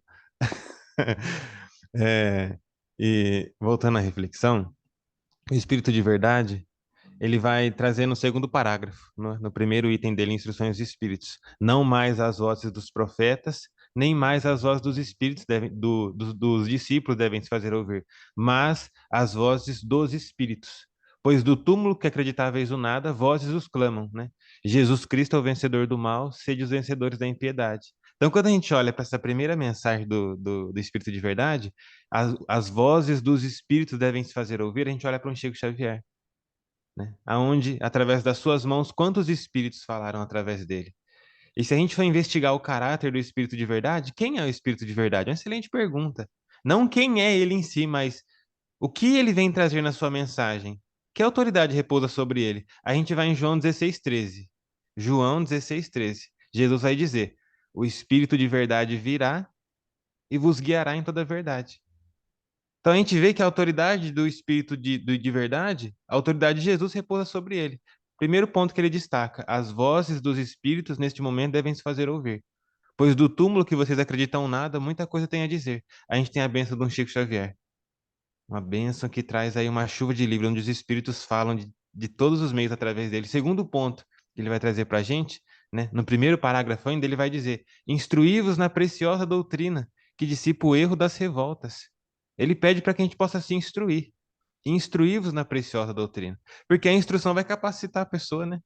É, e voltando à reflexão, o Espírito de Verdade, ele vai trazer no segundo parágrafo, no primeiro item dele, Instruções dos Espíritos. Não mais as vozes dos profetas, nem mais as vozes dos espíritos dos discípulos devem se fazer ouvir, mas as vozes dos espíritos. Pois do túmulo que acreditáveis o nada, vozes os clamam, né? Jesus Cristo é o vencedor do mal, sede os vencedores da impiedade. Então, quando a gente olha para essa primeira mensagem do Espírito de Verdade, as vozes dos espíritos devem se fazer ouvir, a gente olha para um Chico Xavier, né? Aonde, através das suas mãos, quantos espíritos falaram através dele? E se a gente for investigar o caráter do espírito de verdade, quem é o espírito de verdade? É uma excelente pergunta. Não quem é ele em si, mas o que ele vem trazer na sua mensagem? Que autoridade repousa sobre ele? A gente vai em João 16:13. João 16:13. Jesus vai dizer: o espírito de verdade virá e vos guiará em toda a verdade. Então a gente vê que a autoridade do Espírito de verdade, a autoridade de Jesus repousa sobre ele. Primeiro ponto que ele destaca: as vozes dos Espíritos neste momento devem se fazer ouvir. Pois do túmulo que vocês acreditam nada, muita coisa tem a dizer. A gente tem a bênção de um Chico Xavier. Uma bênção que traz aí uma chuva de livro, onde os Espíritos falam de todos os meios através dele. Segundo ponto que ele vai trazer para a gente, né? No primeiro parágrafo ainda, ele vai dizer: instruí-vos na preciosa doutrina, que dissipa o erro das revoltas. Ele pede para que a gente possa se instruir. Instruí-vos na preciosa doutrina. Porque a instrução vai capacitar a pessoa, né?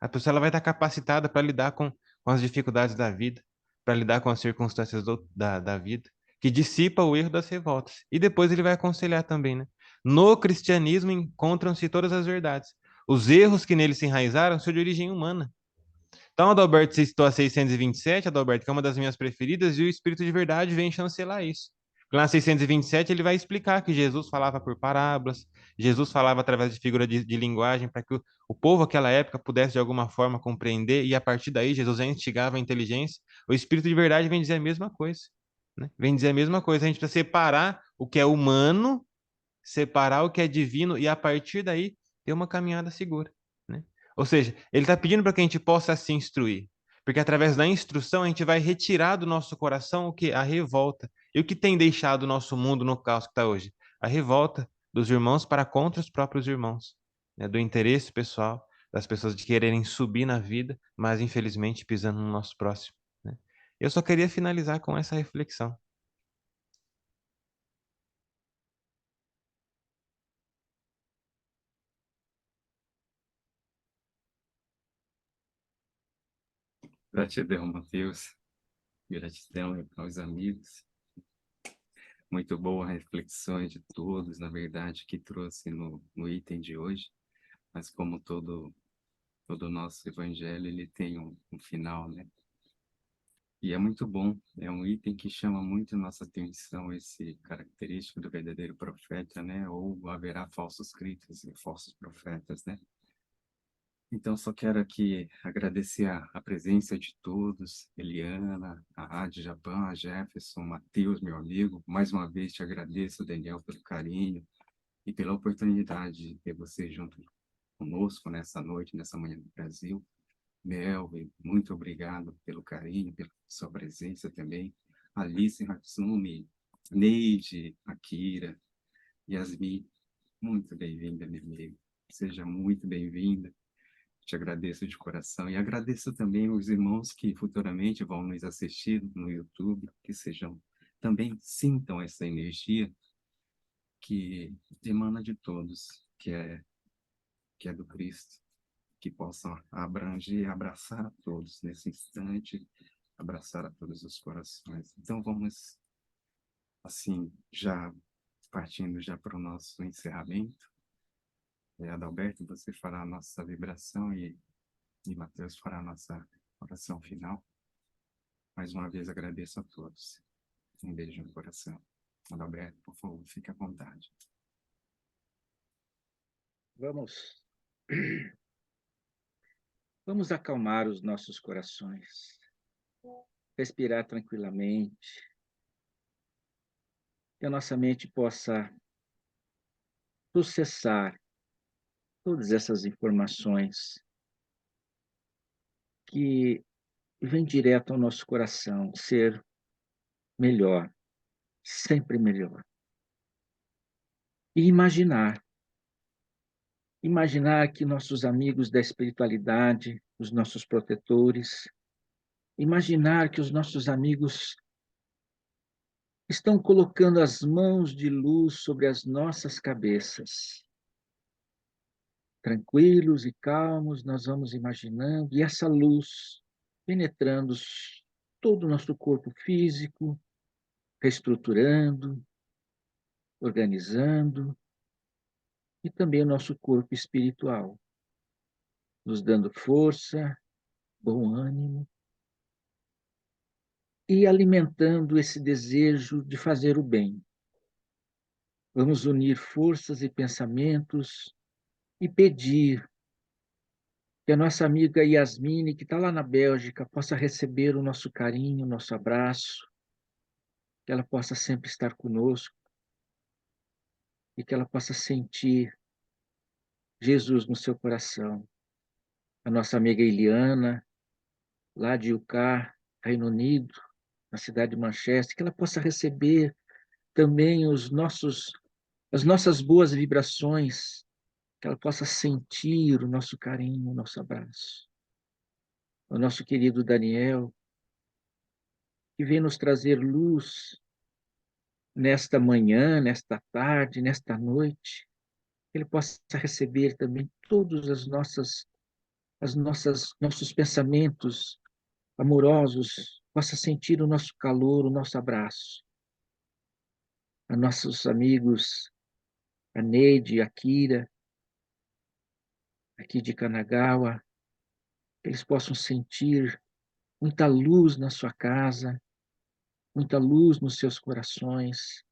A pessoa ela vai estar capacitada para lidar com as dificuldades da vida, para lidar com as circunstâncias da vida, que dissipa o erro das revoltas. E depois ele vai aconselhar também, né? No cristianismo encontram-se todas as verdades. Os erros que nele se enraizaram são de origem humana. Então, Adalberto, você citou a 627, Adalberto, que é uma das minhas preferidas, e o Espírito de Verdade vem chancelar isso. Na 627, ele vai explicar que Jesus falava por parábolas, Jesus falava através de figura de linguagem, para que o povo daquela época pudesse, de alguma forma, compreender, e a partir daí, Jesus já instigava a inteligência. O Espírito de Verdade vem dizer a mesma coisa, né? Vem dizer a mesma coisa. A gente precisa separar o que é humano, separar o que é divino, e a partir daí, ter uma caminhada segura, né? Ou seja, ele está pedindo para que a gente possa se instruir, porque através da instrução a gente vai retirar do nosso coração o que? A revolta. E o que tem deixado o nosso mundo no caos que está hoje? A revolta dos irmãos para contra os próprios irmãos, né? Do interesse pessoal, das pessoas de quererem subir na vida, mas infelizmente pisando no nosso próximo, né? Eu só queria finalizar com essa reflexão. Gratidão, Matheus. Gratidão aos amigos. Muito boa reflexões de todos, na verdade, que trouxe no item de hoje. Mas como todo o nosso evangelho, ele tem um final, né? E é muito bom, é um item que chama muito nossa atenção, esse característico do verdadeiro profeta, né? Ou haverá falsos críticos e falsos profetas, né? Então, só quero aqui agradecer a presença de todos, Eliana, a Rádio Japão, a Jefferson, Matheus, meu amigo. Mais uma vez te agradeço, Daniel, pelo carinho e pela oportunidade de ter você junto conosco nessa noite, nessa manhã do Brasil. Melvin, muito obrigado pelo carinho, pela sua presença também. Alice Hatsumi, Neide, Akira, Yasmin, muito bem-vinda, minha amiga. Seja muito bem-vinda. Te agradeço de coração e agradeço também os irmãos que futuramente vão nos assistir no YouTube, que sejam também sintam essa energia que emana de todos, que é do Cristo, que possam abranger e abraçar a todos nesse instante, abraçar a todos os corações. Então vamos assim já partindo já para o nosso encerramento. Adalberto, você fará a nossa vibração e Mateus fará a nossa oração final. Mais uma vez agradeço a todos. Um beijo no coração. Adalberto, por favor, fique à vontade. Vamos acalmar os nossos corações. Respirar tranquilamente. Que a nossa mente possa processar todas essas informações que vêm direto ao nosso coração, ser melhor, sempre melhor. E imaginar que nossos amigos da espiritualidade, os nossos protetores, imaginar que os nossos amigos estão colocando as mãos de luz sobre as nossas cabeças. Tranquilos e calmos, nós vamos imaginando, e essa luz penetrando todo o nosso corpo físico, reestruturando, organizando, e também o nosso corpo espiritual, nos dando força, bom ânimo, e alimentando esse desejo de fazer o bem. Vamos unir forças e pensamentos e pedir que a nossa amiga Yasmine, que está lá na Bélgica, possa receber o nosso carinho, o nosso abraço, que ela possa sempre estar conosco e que ela possa sentir Jesus no seu coração. A nossa amiga Eliana, lá de UK, Reino Unido, na cidade de Manchester, que ela possa receber também as nossas boas vibrações, que ela possa sentir o nosso carinho, o nosso abraço. O nosso querido Daniel, que vem nos trazer luz nesta manhã, nesta tarde, nesta noite, que ele possa receber também todos nossos pensamentos amorosos, possa sentir o nosso calor, o nosso abraço. A nossos amigos, a Neide, a Kira, aqui de Kanagawa, que eles possam sentir muita luz na sua casa, muita luz nos seus corações,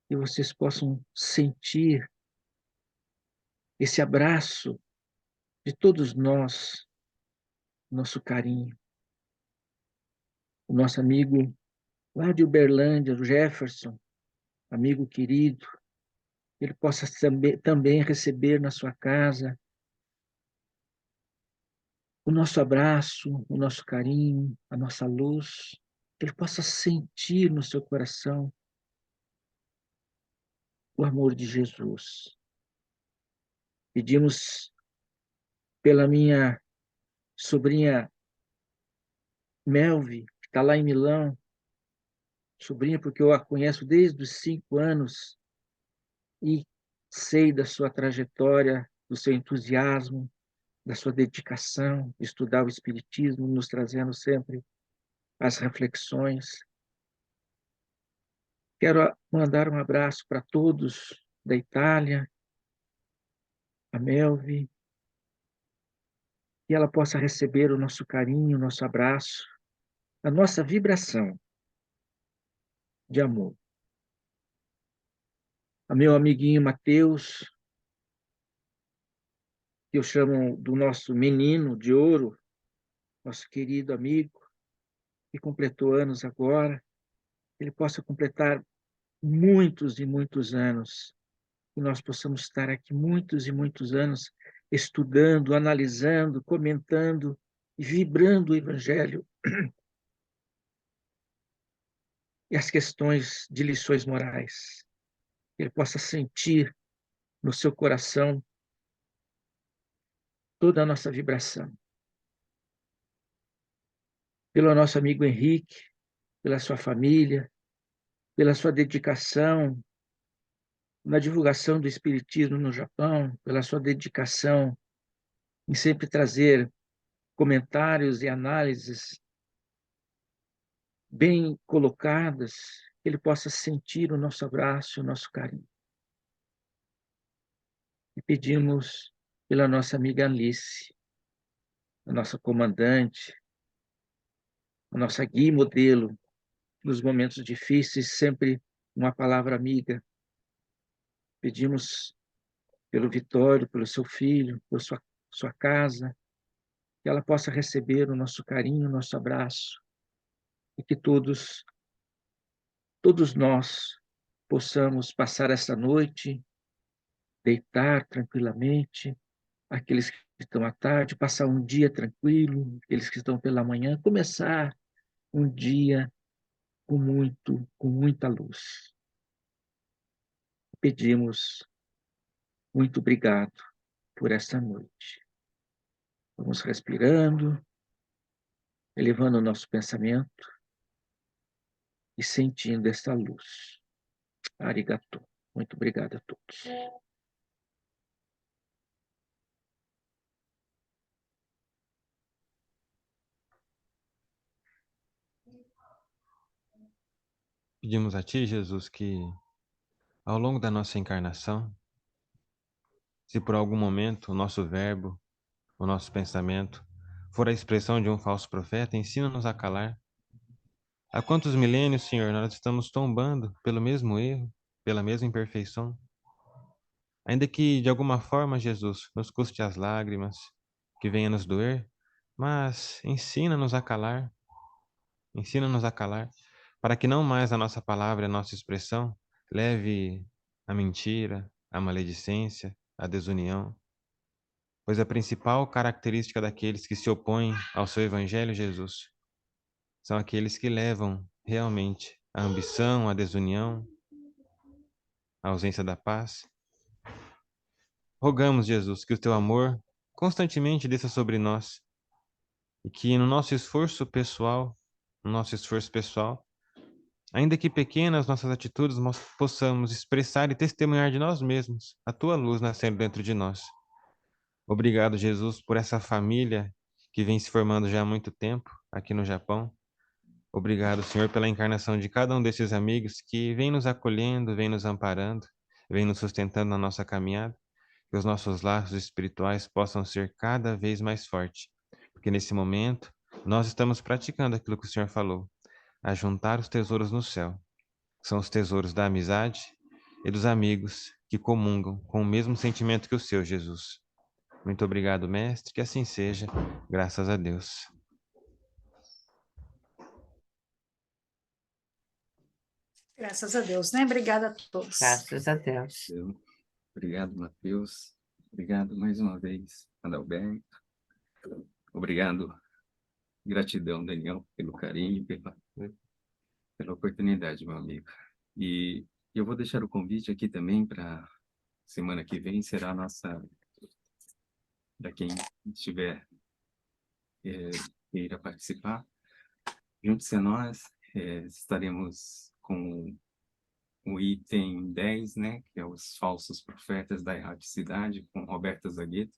e vocês possam sentir esse abraço de todos nós, nosso carinho. O nosso amigo lá de Uberlândia, o Jefferson, amigo querido, ele possa também receber na sua casa o nosso abraço, o nosso carinho, a nossa luz, que ele possa sentir no seu coração o amor de Jesus. Pedimos pela minha sobrinha Melvi, que está lá em Milão, sobrinha porque eu a conheço desde os 5 anos e sei da sua trajetória, do seu entusiasmo, da sua dedicação de estudar o Espiritismo, nos trazendo sempre as reflexões. Quero mandar um abraço para todos da Itália, a Melvi, que ela possa receber o nosso carinho, o nosso abraço, a nossa vibração de amor. A meu amiguinho Mateus, que eu chamo do nosso menino de ouro, nosso querido amigo, que completou anos agora, ele possa completar muitos e muitos anos, que nós possamos estar aqui muitos e muitos anos estudando, analisando, comentando e vibrando o Evangelho e as questões de lições morais. Que ele possa sentir no seu coração toda a nossa vibração. Pelo nosso amigo Henrique, pela sua família, pela sua dedicação na divulgação do Espiritismo no Japão, pela sua dedicação em sempre trazer comentários e análises bem colocadas, que ele possa sentir o nosso abraço, o nosso carinho. E pedimos pela nossa amiga Alice, a nossa comandante, a nossa guia e modelo nos momentos difíceis, sempre uma palavra amiga. Pedimos pelo Vitório, pelo seu filho, por sua casa, que ela possa receber o nosso carinho, o nosso abraço, e que todos nós possamos passar essa noite, deitar tranquilamente, aqueles que estão à tarde, passar um dia tranquilo, aqueles que estão pela manhã, começar um dia com muita luz. Pedimos muito obrigado por essa noite. Vamos respirando, elevando o nosso pensamento e sentindo essa luz. Arigato. Muito obrigado a todos. Pedimos a Ti, Jesus, que ao longo da nossa encarnação, se por algum momento o nosso verbo, o nosso pensamento for a expressão de um falso profeta, ensina-nos a calar. Há quantos milênios, Senhor, nós estamos tombando pelo mesmo erro, pela mesma imperfeição? Ainda que, de alguma forma, Jesus, nos custe as lágrimas, que venha nos doer, mas ensina-nos a calar, para que não mais a nossa palavra, a nossa expressão, leve a mentira, a maledicência, a desunião. Pois a principal característica daqueles que se opõem ao seu Evangelho, Jesus, são aqueles que levam realmente a ambição, a desunião, a ausência da paz. Rogamos, Jesus, que o teu amor constantemente desça sobre nós e que no nosso esforço pessoal, ainda que pequenas nossas atitudes, nós possamos expressar e testemunhar de nós mesmos a tua luz nascendo dentro de nós. Obrigado, Jesus, por essa família que vem se formando já há muito tempo aqui no Japão. Obrigado, Senhor, pela encarnação de cada um desses amigos que vem nos acolhendo, vem nos amparando, vem nos sustentando na nossa caminhada. Que os nossos laços espirituais possam ser cada vez mais fortes, porque nesse momento nós estamos praticando aquilo que o Senhor falou, a juntar os tesouros no céu. São os tesouros da amizade e dos amigos que comungam com o mesmo sentimento que o seu, Jesus. Muito obrigado, Mestre, que assim seja, graças a Deus. Graças a Deus, né? Obrigada a todos. Graças a Deus. Obrigado, Mateus. Obrigado mais uma vez, Adalberto. Obrigado, gratidão, Daniel, pelo carinho, pela oportunidade, meu amigo. E eu vou deixar o convite aqui também para semana que vem, será a nossa, para quem estiver queira participar, junte-se a nós, estaremos com o item 10, né, que é os falsos profetas da erraticidade, com Roberta Zagueto.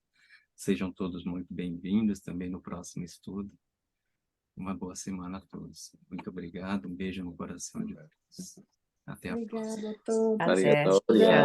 Sejam todos muito bem-vindos também no próximo estudo. Uma boa semana a todos. Muito obrigado, um beijo no coração de todos. Até a próxima. Obrigada a todos. Até. Obrigado. Tchau.